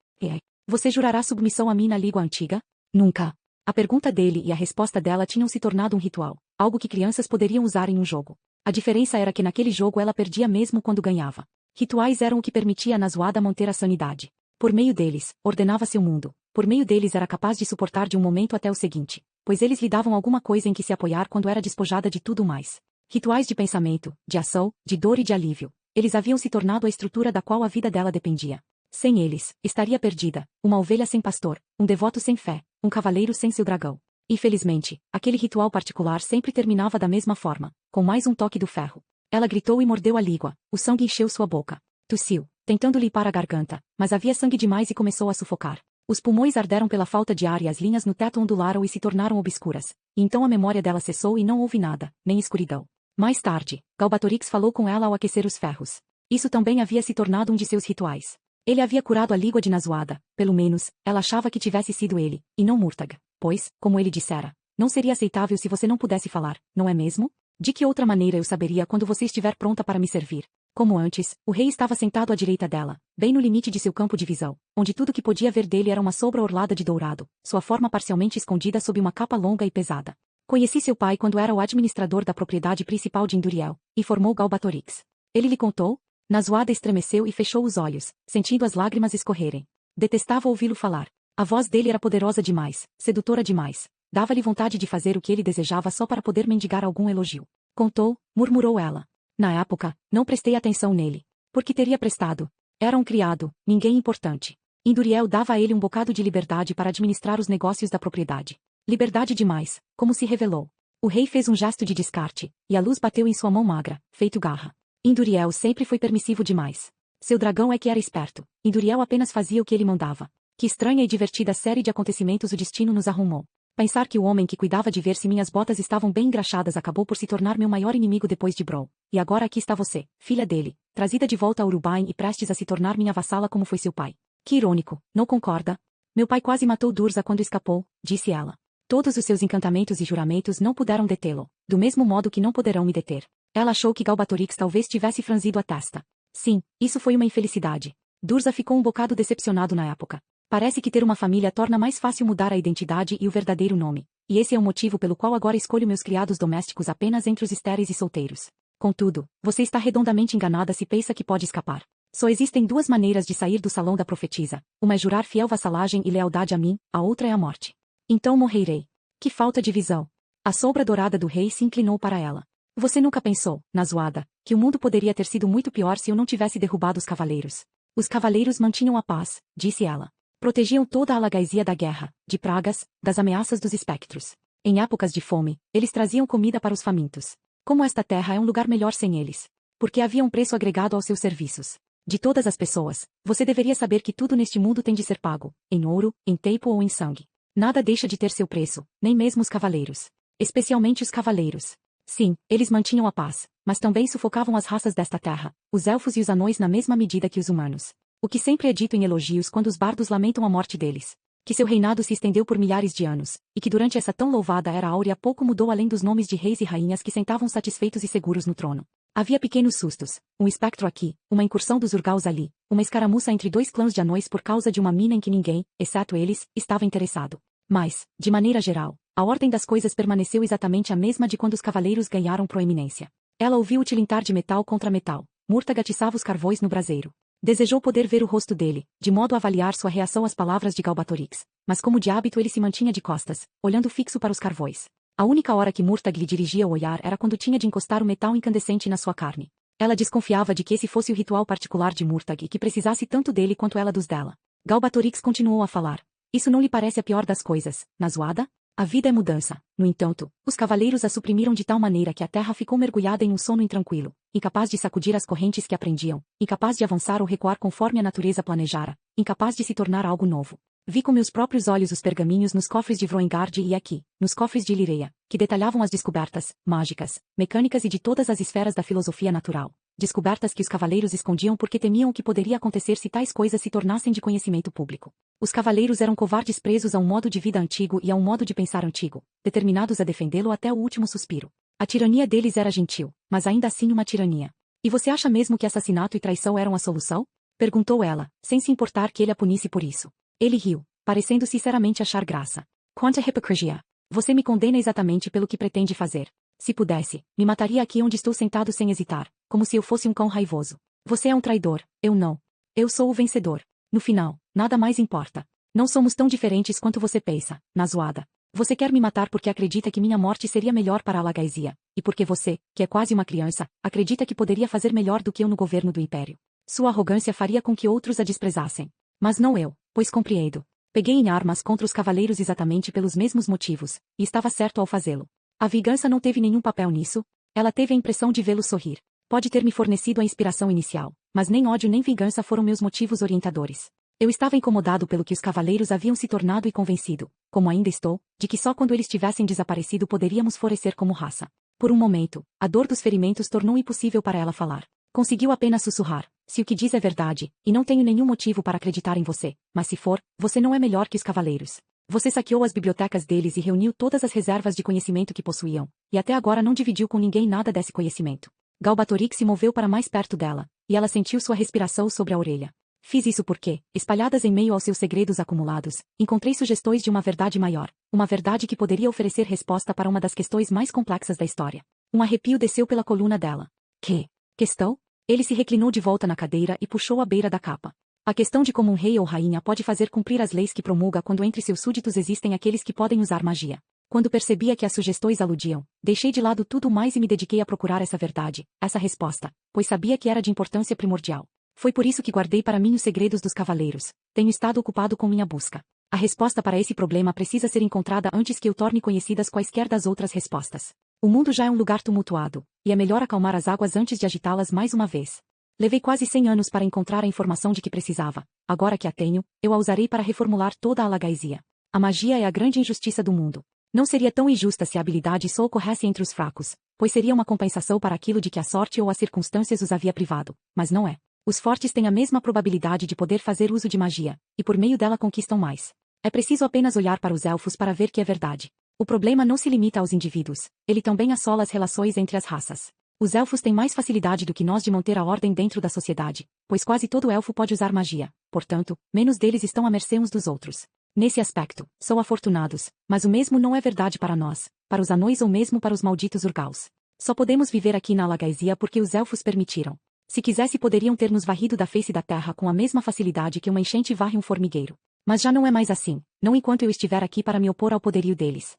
Você jurará submissão a mim na língua antiga? Nunca. A pergunta dele e a resposta dela tinham se tornado um ritual, algo que crianças poderiam usar em um jogo. A diferença era que naquele jogo ela perdia mesmo quando ganhava. Rituais eram o que permitia a Nazuada manter a sanidade. Por meio deles, ordenava seu mundo. Por meio deles era capaz de suportar de um momento até o seguinte, pois eles lhe davam alguma coisa em que se apoiar quando era despojada de tudo mais. Rituais de pensamento, de ação, de dor e de alívio. Eles haviam se tornado a estrutura da qual a vida dela dependia. Sem eles, estaria perdida, uma ovelha sem pastor, um devoto sem fé, um cavaleiro sem seu dragão. Infelizmente, aquele ritual particular sempre terminava da mesma forma, com mais um toque do ferro. Ela gritou e mordeu a língua, o sangue encheu sua boca. Tossiu, tentando limpar a garganta, mas havia sangue demais e começou a sufocar. Os pulmões arderam pela falta de ar e as linhas no teto ondularam e se tornaram obscuras. E então a memória dela cessou e não houve nada, nem escuridão. Mais tarde, Galbatorix falou com ela ao aquecer os ferros. Isso também havia se tornado um de seus rituais. Ele havia curado a língua de Nazuada, pelo menos, ela achava que tivesse sido ele, e não Murtag, pois, como ele dissera, não seria aceitável se você não pudesse falar, não é mesmo? De que outra maneira eu saberia quando você estiver pronta para me servir? Como antes, o rei estava sentado à direita dela, bem no limite de seu campo de visão, onde tudo que podia ver dele era uma sombra orlada de dourado, sua forma parcialmente escondida sob uma capa longa e pesada. Conheci seu pai quando era o administrador da propriedade principal de Induriel, informou Galbatorix. Ele lhe contou? Nazuada estremeceu e fechou os olhos, sentindo as lágrimas escorrerem. Detestava ouvi-lo falar. A voz dele era poderosa demais, sedutora demais. Dava-lhe vontade de fazer o que ele desejava só para poder mendigar algum elogio. Contou, murmurou ela. Na época, não prestei atenção nele. Por que teria prestado? Era um criado, ninguém importante. Induriel dava a ele um bocado de liberdade para administrar os negócios da propriedade. Liberdade demais, como se revelou. O rei fez um gesto de descarte, e a luz bateu em sua mão magra, feito garra. Induriel sempre foi permissivo demais. Seu dragão é que era esperto. Induriel apenas fazia o que ele mandava. Que estranha e divertida série de acontecimentos o destino nos arrumou. Pensar que o homem que cuidava de ver se minhas botas estavam bem engraxadas acabou por se tornar meu maior inimigo depois de Brawl. E agora aqui está você, filha dele, trazida de volta a Urubain e prestes a se tornar minha vassala como foi seu pai. Que irônico, não concorda? Meu pai quase matou Durza quando escapou, disse ela. Todos os seus encantamentos e juramentos não puderam detê-lo, do mesmo modo que não poderão me deter. Ela achou que Galbatorix talvez tivesse franzido a testa. Sim, isso foi uma infelicidade. Durza ficou um bocado decepcionado na época. Parece que ter uma família torna mais fácil mudar a identidade e o verdadeiro nome. E esse é o motivo pelo qual agora escolho meus criados domésticos apenas entre os estéreis e solteiros. Contudo, você está redondamente enganada se pensa que pode escapar. Só existem duas maneiras de sair do salão da profetisa. Uma é jurar fiel vassalagem e lealdade a mim, a outra é a morte. Então morrerei. Que falta de visão. A sombra dourada do rei se inclinou para ela. Você nunca pensou, Nazuada, que o mundo poderia ter sido muito pior se eu não tivesse derrubado os cavaleiros. Os cavaleiros mantinham a paz, disse ela. Protegiam toda a alagaisia da guerra, de pragas, das ameaças dos espectros. Em épocas de fome, eles traziam comida para os famintos. Como esta terra é um lugar melhor sem eles. Porque havia um preço agregado aos seus serviços. De todas as pessoas, você deveria saber que tudo neste mundo tem de ser pago, em ouro, em tempo ou em sangue. Nada deixa de ter seu preço, nem mesmo os cavaleiros. Especialmente os cavaleiros. Sim, eles mantinham a paz, mas também sufocavam as raças desta terra, os elfos e os anões na mesma medida que os humanos. O que sempre é dito em elogios quando os bardos lamentam a morte deles. Que seu reinado se estendeu por milhares de anos, e que durante essa tão louvada era áurea pouco mudou além dos nomes de reis e rainhas que sentavam satisfeitos e seguros no trono. Havia pequenos sustos, um espectro aqui, uma incursão dos Urgaus ali, uma escaramuça entre dois clãs de anões por causa de uma mina em que ninguém, exceto eles, estava interessado. Mas, de maneira geral, a ordem das coisas permaneceu exatamente a mesma de quando os cavaleiros ganharam proeminência. Ela ouviu o tilintar de metal contra metal. Murtag atiçava os carvões no braseiro. Desejou poder ver o rosto dele, de modo a avaliar sua reação às palavras de Galbatorix, mas como de hábito ele se mantinha de costas, olhando fixo para os carvões. A única hora que Murtag lhe dirigia o olhar era quando tinha de encostar o metal incandescente na sua carne. Ela desconfiava de que esse fosse o ritual particular de Murtag e que precisasse tanto dele quanto ela dos dela. Galbatorix continuou a falar. Isso não lhe parece a pior das coisas, Nazuada? A vida é mudança. No entanto, os cavaleiros a suprimiram de tal maneira que a terra ficou mergulhada em um sono intranquilo, incapaz de sacudir as correntes que a prendiam, incapaz de avançar ou recuar conforme a natureza planejara, incapaz de se tornar algo novo. Vi com meus próprios olhos os pergaminhos nos cofres de Vroengard e aqui, nos cofres de Lireia, que detalhavam as descobertas, mágicas, mecânicas e de todas as esferas da filosofia natural. Descobertas que os cavaleiros escondiam porque temiam o que poderia acontecer se tais coisas se tornassem de conhecimento público. Os cavaleiros eram covardes presos a um modo de vida antigo e a um modo de pensar antigo, determinados a defendê-lo até o último suspiro. A tirania deles era gentil, mas ainda assim uma tirania. E você acha mesmo que assassinato e traição eram a solução? Perguntou ela, sem se importar que ele a punisse por isso. Ele riu, parecendo sinceramente achar graça. Quanta hipocrisia! Você me condena exatamente pelo que pretende fazer. Se pudesse, me mataria aqui onde estou sentado sem hesitar, como se eu fosse um cão raivoso. Você é um traidor, eu não. Eu sou o vencedor. No final, nada mais importa. Não somos tão diferentes quanto você pensa, na zoada. Você quer me matar porque acredita que minha morte seria melhor para a Lagaisia, e porque você, que é quase uma criança, acredita que poderia fazer melhor do que eu no governo do Império. Sua arrogância faria com que outros a desprezassem. Mas não eu, pois compreendo. Peguei em armas contra os cavaleiros exatamente pelos mesmos motivos, e estava certo ao fazê-lo. A vingança não teve nenhum papel nisso, ela teve a impressão de vê-lo sorrir. Pode ter me fornecido a inspiração inicial, mas nem ódio nem vingança foram meus motivos orientadores. Eu estava incomodado pelo que os cavaleiros haviam se tornado e convencido, como ainda estou, de que só quando eles tivessem desaparecido poderíamos florescer como raça. Por um momento, a dor dos ferimentos tornou impossível para ela falar. Conseguiu apenas sussurrar: se o que diz é verdade, e não tenho nenhum motivo para acreditar em você, mas se for, você não é melhor que os cavaleiros. Você saqueou as bibliotecas deles e reuniu todas as reservas de conhecimento que possuíam, e até agora não dividiu com ninguém nada desse conhecimento. Galbatorix se moveu para mais perto dela, e ela sentiu sua respiração sobre a orelha. Fiz isso porque, espalhadas em meio aos seus segredos acumulados, encontrei sugestões de uma verdade maior, uma verdade que poderia oferecer resposta para uma das questões mais complexas da história. Um arrepio desceu pela coluna dela. Que questão? Ele se reclinou de volta na cadeira e puxou a beira da capa. A questão de como um rei ou rainha pode fazer cumprir as leis que promulga quando entre seus súditos existem aqueles que podem usar magia. Quando percebi a que as sugestões aludiam, deixei de lado tudo mais e me dediquei a procurar essa verdade, essa resposta, pois sabia que era de importância primordial. Foi por isso que guardei para mim os segredos dos cavaleiros. Tenho estado ocupado com minha busca. A resposta para esse problema precisa ser encontrada antes que eu torne conhecidas quaisquer das outras respostas. O mundo já é um lugar tumultuado, e é melhor acalmar as águas antes de agitá-las mais uma vez. Levei quase 100 anos para encontrar a informação de que precisava. Agora que a tenho, eu a usarei para reformular toda a Lagaisia. A magia é a grande injustiça do mundo. Não seria tão injusta se a habilidade só ocorresse entre os fracos, pois seria uma compensação para aquilo de que a sorte ou as circunstâncias os havia privado, mas não é. Os fortes têm a mesma probabilidade de poder fazer uso de magia, e por meio dela conquistam mais. É preciso apenas olhar para os elfos para ver que é verdade. O problema não se limita aos indivíduos, ele também assola as relações entre as raças. Os elfos têm mais facilidade do que nós de manter a ordem dentro da sociedade, pois quase todo elfo pode usar magia, portanto, menos deles estão à mercê uns dos outros. Nesse aspecto, são afortunados, mas o mesmo não é verdade para nós, para os anões ou mesmo para os malditos Urgaus. Só podemos viver aqui na Lagaisia porque os elfos permitiram. Se quisesse poderiam ter nos varrido da face da terra com a mesma facilidade que uma enchente varre um formigueiro. Mas já não é mais assim, não enquanto eu estiver aqui para me opor ao poderio deles.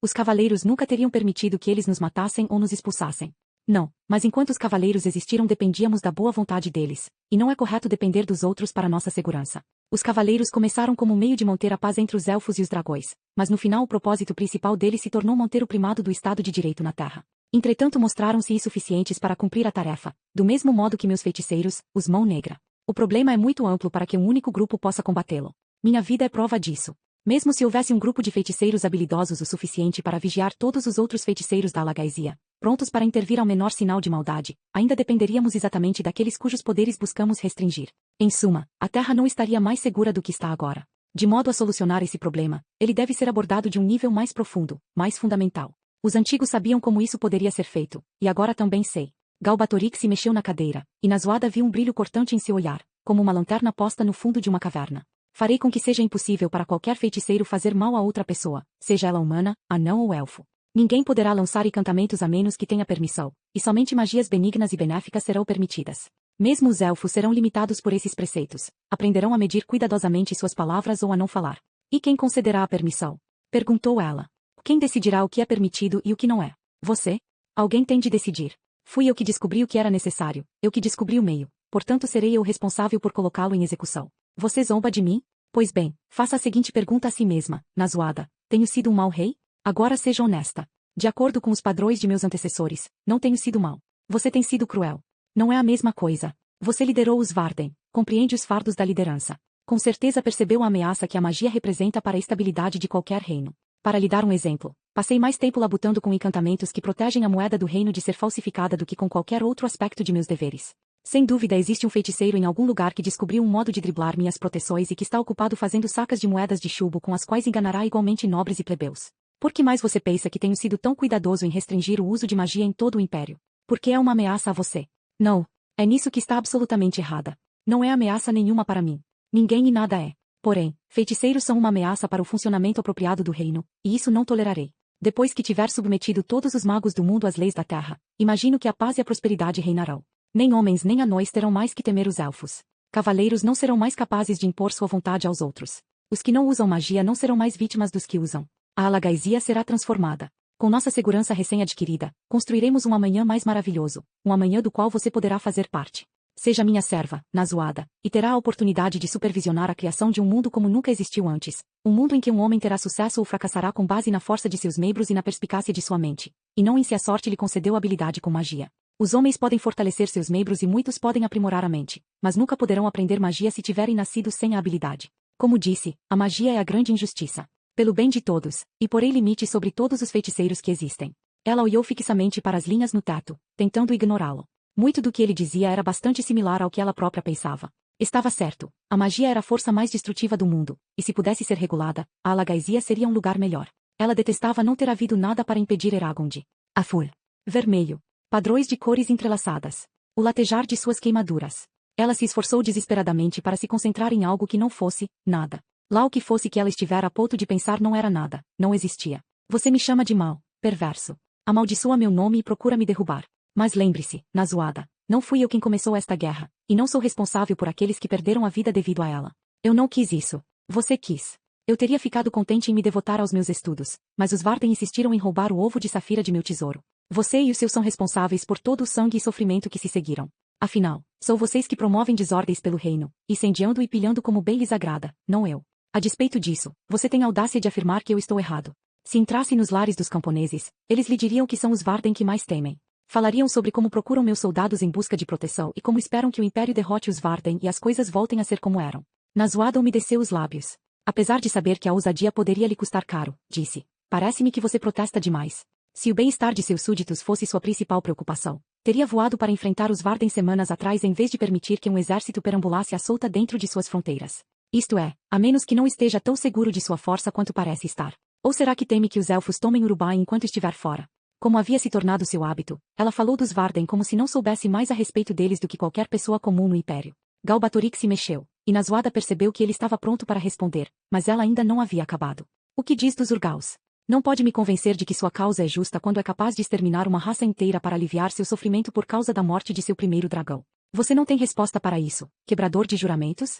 Os cavaleiros nunca teriam permitido que eles nos matassem ou nos expulsassem. Não, mas enquanto os cavaleiros existiram dependíamos da boa vontade deles, e não é correto depender dos outros para nossa segurança. Os cavaleiros começaram como meio de manter a paz entre os elfos e os dragões, mas no final o propósito principal deles se tornou manter o primado do Estado de Direito na Terra. Entretanto mostraram-se insuficientes para cumprir a tarefa, do mesmo modo que meus feiticeiros, os Mão Negra. O problema é muito amplo para que um único grupo possa combatê-lo. Minha vida é prova disso. Mesmo se houvesse um grupo de feiticeiros habilidosos o suficiente para vigiar todos os outros feiticeiros da Lagaisia, prontos para intervir ao menor sinal de maldade, ainda dependeríamos exatamente daqueles cujos poderes buscamos restringir. Em suma, a Terra não estaria mais segura do que está agora. De modo a solucionar esse problema, ele deve ser abordado de um nível mais profundo, mais fundamental. Os antigos sabiam como isso poderia ser feito, e agora também sei. Galbatorix se mexeu na cadeira, e na zoada viu um brilho cortante em seu olhar, como uma lanterna posta no fundo de uma caverna. Farei com que seja impossível para qualquer feiticeiro fazer mal a outra pessoa, seja ela humana, anão ou elfo. Ninguém poderá lançar encantamentos a menos que tenha permissão, e somente magias benignas e benéficas serão permitidas. Mesmo os elfos serão limitados por esses preceitos, aprenderão a medir cuidadosamente suas palavras ou a não falar. E quem concederá a permissão? Perguntou ela. Quem decidirá o que é permitido e o que não é? Você? Alguém tem de decidir. Fui eu que descobri o que era necessário, eu que descobri o meio, portanto serei eu responsável por colocá-lo em execução. Você zomba de mim? Pois bem, faça a seguinte pergunta a si mesma, na zoada. Tenho sido um mau rei? Agora seja honesta. De acordo com os padrões de meus antecessores, não tenho sido mau. Você tem sido cruel. Não é a mesma coisa. Você liderou os Varden, compreende os fardos da liderança. Com certeza percebeu a ameaça que a magia representa para a estabilidade de qualquer reino. Para lhe dar um exemplo, passei mais tempo labutando com encantamentos que protegem a moeda do reino de ser falsificada do que com qualquer outro aspecto de meus deveres. Sem dúvida existe um feiticeiro em algum lugar que descobriu um modo de driblar minhas proteções e que está ocupado fazendo sacas de moedas de chumbo com as quais enganará igualmente nobres e plebeus. Por que mais você pensa que tenho sido tão cuidadoso em restringir o uso de magia em todo o Império? Porque é uma ameaça a você. Não. É nisso que está absolutamente errada. Não é ameaça nenhuma para mim. Ninguém e nada é. Porém, feiticeiros são uma ameaça para o funcionamento apropriado do reino, e isso não tolerarei. Depois que tiver submetido todos os magos do mundo às leis da terra, imagino que a paz e a prosperidade reinarão. Nem homens nem anões terão mais que temer os elfos. Cavaleiros não serão mais capazes de impor sua vontade aos outros. Os que não usam magia não serão mais vítimas dos que usam. A Alagaisia será transformada. Com nossa segurança recém-adquirida, construiremos um amanhã mais maravilhoso, um amanhã do qual você poderá fazer parte. Seja minha serva, Nazuada, e terá a oportunidade de supervisionar a criação de um mundo como nunca existiu antes, um mundo em que um homem terá sucesso ou fracassará com base na força de seus membros e na perspicácia de sua mente, e não em se a sorte lhe concedeu habilidade com magia. Os homens podem fortalecer seus membros e muitos podem aprimorar a mente, mas nunca poderão aprender magia se tiverem nascido sem a habilidade. Como disse, a magia é a grande injustiça. Pelo bem de todos, e porei limite sobre todos os feiticeiros que existem. Ela olhou fixamente para as linhas no teto, tentando ignorá-lo. Muito do que ele dizia era bastante similar ao que ela própria pensava. Estava certo, a magia era a força mais destrutiva do mundo, e se pudesse ser regulada, a Alagaisia seria um lugar melhor. Ela detestava não ter havido nada para impedir Eragon. Azul. Vermelho. Padrões de cores entrelaçadas. O latejar de suas queimaduras. Ela se esforçou desesperadamente para se concentrar em algo que não fosse nada. Lá o que fosse que ela estivera a ponto de pensar não era nada, não existia. Você me chama de mal, perverso. Amaldiçoa meu nome e procura me derrubar. Mas lembre-se, Nazuada, não fui eu quem começou esta guerra, e não sou responsável por aqueles que perderam a vida devido a ela. Eu não quis isso. Você quis. Eu teria ficado contente em me devotar aos meus estudos, mas os Varden insistiram em roubar o ovo de safira de meu tesouro. Você e os seus são responsáveis por todo o sangue e sofrimento que se seguiram. Afinal, são vocês que promovem desordens pelo reino, incendiando e pilhando como bem lhes agrada, não eu. A despeito disso, você tem a audácia de afirmar que eu estou errado. Se entrasse nos lares dos camponeses, eles lhe diriam que são os Varden que mais temem. Falariam sobre como procuram meus soldados em busca de proteção e como esperam que o Império derrote os Varden e as coisas voltem a ser como eram. Nazuada umedeceu os lábios. Apesar de saber que a ousadia poderia lhe custar caro, disse, parece-me que você protesta demais. Se o bem-estar de seus súditos fosse sua principal preocupação, teria voado para enfrentar os Varden semanas atrás em vez de permitir que um exército perambulasse à solta dentro de suas fronteiras. Isto é, a menos que não esteja tão seguro de sua força quanto parece estar. Ou será que teme que os elfos tomem Urubai enquanto estiver fora? Como havia se tornado seu hábito, ela falou dos Varden como se não soubesse mais a respeito deles do que qualquer pessoa comum no Império. Galbatorix se mexeu, e Nazuada percebeu que ele estava pronto para responder, mas ela ainda não havia acabado. O que diz dos Urgaus? Não pode me convencer de que sua causa é justa quando é capaz de exterminar uma raça inteira para aliviar seu sofrimento por causa da morte de seu primeiro dragão. Você não tem resposta para isso, quebrador de juramentos?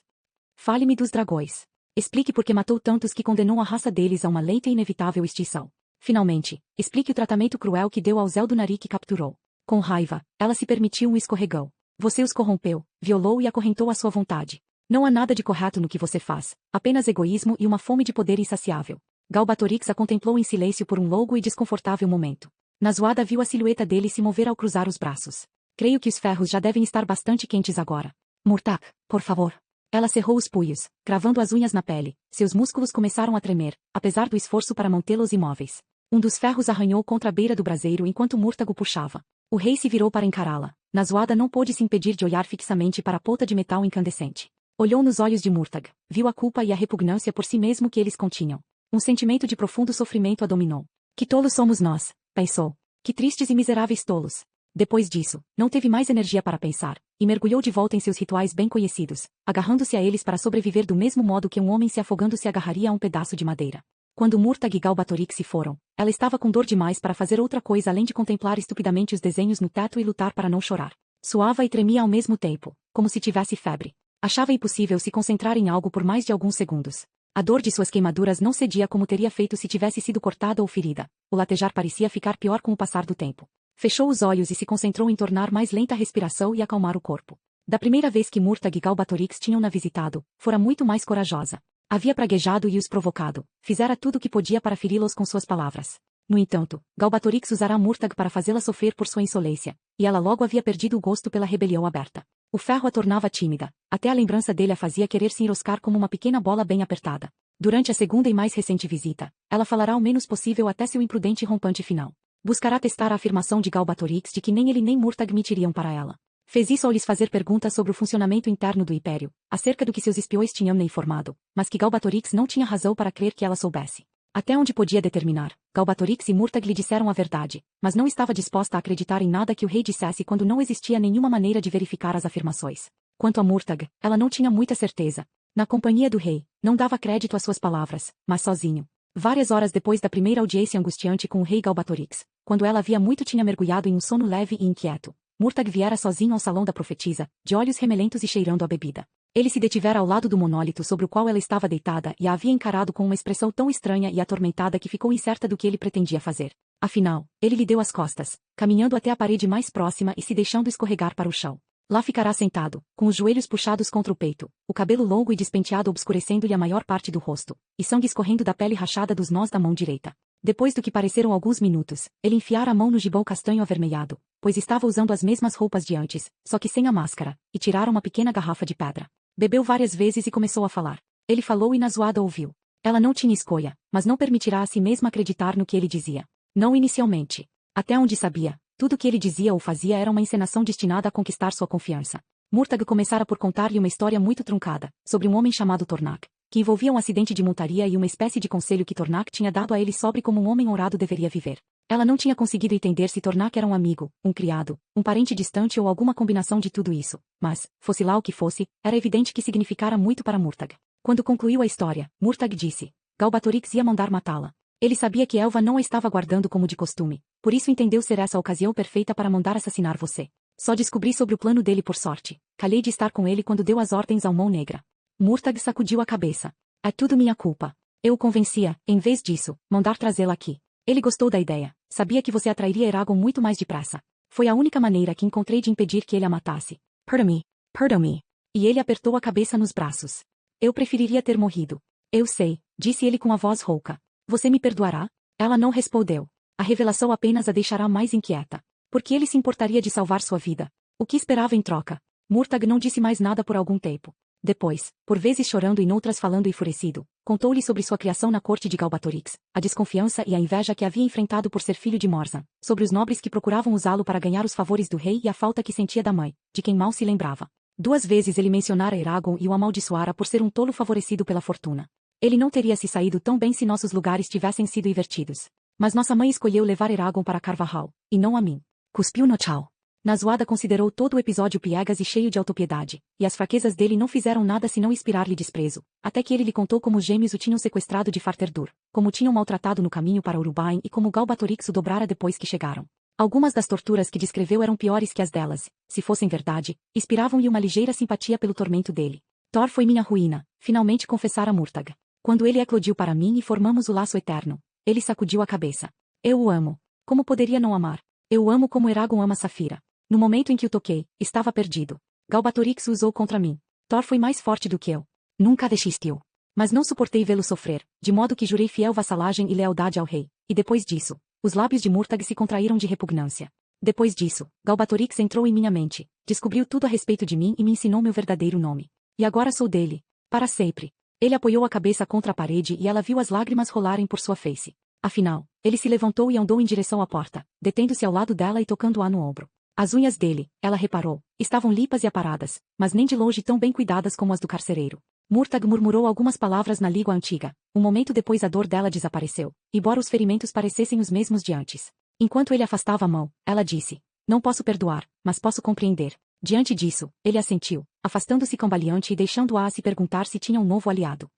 Fale-me dos dragões. Explique por que matou tantos que condenou a raça deles a uma lenta e inevitável extinção. Finalmente, explique o tratamento cruel que deu ao Zeldunari que capturou. Com raiva, ela se permitiu um escorregão. Você os corrompeu, violou e acorrentou à sua vontade. Não há nada de correto no que você faz, apenas egoísmo e uma fome de poder insaciável. Galbatorix a contemplou em silêncio por um longo e desconfortável momento. Nazuada viu a silhueta dele se mover ao cruzar os braços. Creio que os ferros já devem estar bastante quentes agora. Murtak, por favor. Ela cerrou os punhos, cravando as unhas na pele. Seus músculos começaram a tremer, apesar do esforço para mantê-los imóveis. Um dos ferros arranhou contra a beira do braseiro enquanto Murtago puxava. O rei se virou para encará-la. Nazuada não pôde se impedir de olhar fixamente para a polta de metal incandescente. Olhou nos olhos de Murtag, viu a culpa e a repugnância por si mesmo que eles continham. Um sentimento de profundo sofrimento a dominou. Que tolos somos nós, pensou. Que tristes e miseráveis tolos. Depois disso, não teve mais energia para pensar, e mergulhou de volta em seus rituais bem conhecidos, agarrando-se a eles para sobreviver do mesmo modo que um homem se afogando se agarraria a um pedaço de madeira. Quando Murtag e Galbatorix se foram, ela estava com dor demais para fazer outra coisa além de contemplar estupidamente os desenhos no teto e lutar para não chorar. Suava e tremia ao mesmo tempo, como se tivesse febre. Achava impossível se concentrar em algo por mais de alguns segundos. A dor de suas queimaduras não cedia como teria feito se tivesse sido cortada ou ferida. O latejar parecia ficar pior com o passar do tempo. Fechou os olhos e se concentrou em tornar mais lenta a respiração e acalmar o corpo. Da primeira vez que Murtag e Galbatorix tinham-na visitado, fora muito mais corajosa. Havia praguejado e os provocado, fizera tudo o que podia para feri-los com suas palavras. No entanto, Galbatorix usara Murtag para fazê-la sofrer por sua insolência, e ela logo havia perdido o gosto pela rebelião aberta. O ferro a tornava tímida, até a lembrança dele a fazia querer se enroscar como uma pequena bola bem apertada. Durante a segunda e mais recente visita, ela falará o menos possível até seu imprudente rompante final. Buscará testar a afirmação de Galbatorix de que nem ele nem Murtag mentiriam para ela. Fez isso ao lhes fazer perguntas sobre o funcionamento interno do Império, acerca do que seus espiões tinham-lhe informado, mas que Galbatorix não tinha razão para crer que ela soubesse. Até onde podia determinar, Galbatorix e Murtag lhe disseram a verdade, mas não estava disposta a acreditar em nada que o rei dissesse quando não existia nenhuma maneira de verificar as afirmações. Quanto a Murtag, ela não tinha muita certeza. Na companhia do rei, não dava crédito às suas palavras, mas sozinho. Várias horas depois da primeira audiência angustiante com o rei Galbatorix, quando ela havia muito tinha mergulhado em um sono leve e inquieto, Murtagh viera sozinho ao salão da profetisa, de olhos remelentos e cheirando a bebida. Ele se detivera ao lado do monólito sobre o qual ela estava deitada e a havia encarado com uma expressão tão estranha e atormentada que ficou incerta do que ele pretendia fazer. Afinal, ele lhe deu as costas, caminhando até a parede mais próxima e se deixando escorregar para o chão. Lá ficará sentado, com os joelhos puxados contra o peito, o cabelo longo e despenteado obscurecendo-lhe a maior parte do rosto, e sangue escorrendo da pele rachada dos nós da mão direita. Depois do que pareceram alguns minutos, ele enfiara a mão no gibão castanho avermelhado, pois estava usando as mesmas roupas de antes, só que sem a máscara, e tirara uma pequena garrafa de pedra. Bebeu várias vezes e começou a falar. Ele falou e Nazuada ouviu. Ela não tinha escolha, mas não permitirá a si mesma acreditar no que ele dizia. Não inicialmente. Até onde sabia, tudo que ele dizia ou fazia era uma encenação destinada a conquistar sua confiança. Murtagh começara por contar-lhe uma história muito truncada, sobre um homem chamado Tornak, que envolvia um acidente de montaria e uma espécie de conselho que Tornak tinha dado a ele sobre como um homem honrado deveria viver. Ela não tinha conseguido entender se Tornak era um amigo, um criado, um parente distante ou alguma combinação de tudo isso, mas, fosse lá o que fosse, era evidente que significara muito para Murtagh. Quando concluiu a história, Murtagh disse: Galbatorix ia mandar matá-la. Ele sabia que Elva não a estava guardando como de costume, por isso entendeu ser essa a ocasião perfeita para mandar assassinar você. Só descobri sobre o plano dele por sorte. Calhei de estar com ele quando deu as ordens ao Mão Negra. Murtagh sacudiu a cabeça. É tudo minha culpa. Eu o convencia, em vez disso, mandar trazê-la aqui. Ele gostou da ideia. Sabia que você atrairia Eragon muito mais depressa. Foi a única maneira que encontrei de impedir que ele a matasse. Perdão-me. Perdão-me. E ele apertou a cabeça nos braços. Eu preferiria ter morrido. Eu sei, disse ele com a voz rouca. Você me perdoará? Ela não respondeu. A revelação apenas a deixará mais inquieta. Porque ele se importaria de salvar sua vida. O que esperava em troca? Murtagh não disse mais nada por algum tempo. Depois, por vezes chorando e noutras falando enfurecido, contou-lhe sobre sua criação na corte de Galbatorix, a desconfiança e a inveja que havia enfrentado por ser filho de Morzan, sobre os nobres que procuravam usá-lo para ganhar os favores do rei e a falta que sentia da mãe, de quem mal se lembrava. 2 vezes ele mencionara Eragon e o amaldiçoara por ser um tolo favorecido pela fortuna. Ele não teria se saído tão bem se nossos lugares tivessem sido invertidos. Mas nossa mãe escolheu levar Eragon para Carvajal, e não a mim. Cuspiu no chão. Nazuada considerou todo o episódio piegas e cheio de autopiedade, e as fraquezas dele não fizeram nada senão inspirar-lhe desprezo, até que ele lhe contou como os gêmeos o tinham sequestrado de Farterdur, como o tinham maltratado no caminho para Urubain e como Galbatorix o dobrara depois que chegaram. Algumas das torturas que descreveu eram piores que as delas, se fossem verdade, inspiravam-lhe uma ligeira simpatia pelo tormento dele. Thor foi minha ruína, finalmente confessara Murtagh. Quando ele eclodiu para mim e formamos o laço eterno. Ele sacudiu a cabeça. Eu o amo. Como poderia não amar? Eu o amo como Eragon ama Safira. No momento em que o toquei, estava perdido. Galbatorix o usou contra mim. Thor foi mais forte do que eu. Nunca desistiu. Mas não suportei vê-lo sofrer, de modo que jurei fiel vassalagem e lealdade ao rei. E depois disso, os lábios de Murtagh se contraíram de repugnância. Depois disso, Galbatorix entrou em minha mente, descobriu tudo a respeito de mim e me ensinou meu verdadeiro nome. E agora sou dele. Para sempre. Ele apoiou a cabeça contra a parede e ela viu as lágrimas rolarem por sua face. Afinal, ele se levantou e andou em direção à porta, detendo-se ao lado dela e tocando-a no ombro. As unhas dele, ela reparou, estavam limpas e aparadas, mas nem de longe tão bem cuidadas como as do carcereiro. Murtagh murmurou algumas palavras na língua antiga. Um momento depois a dor dela desapareceu, embora os ferimentos parecessem os mesmos de antes. Enquanto ele afastava a mão, ela disse: Não posso perdoar, mas posso compreender. Diante disso, ele assentiu, afastando-se cambaleante e deixando-a a se perguntar se tinha um novo aliado.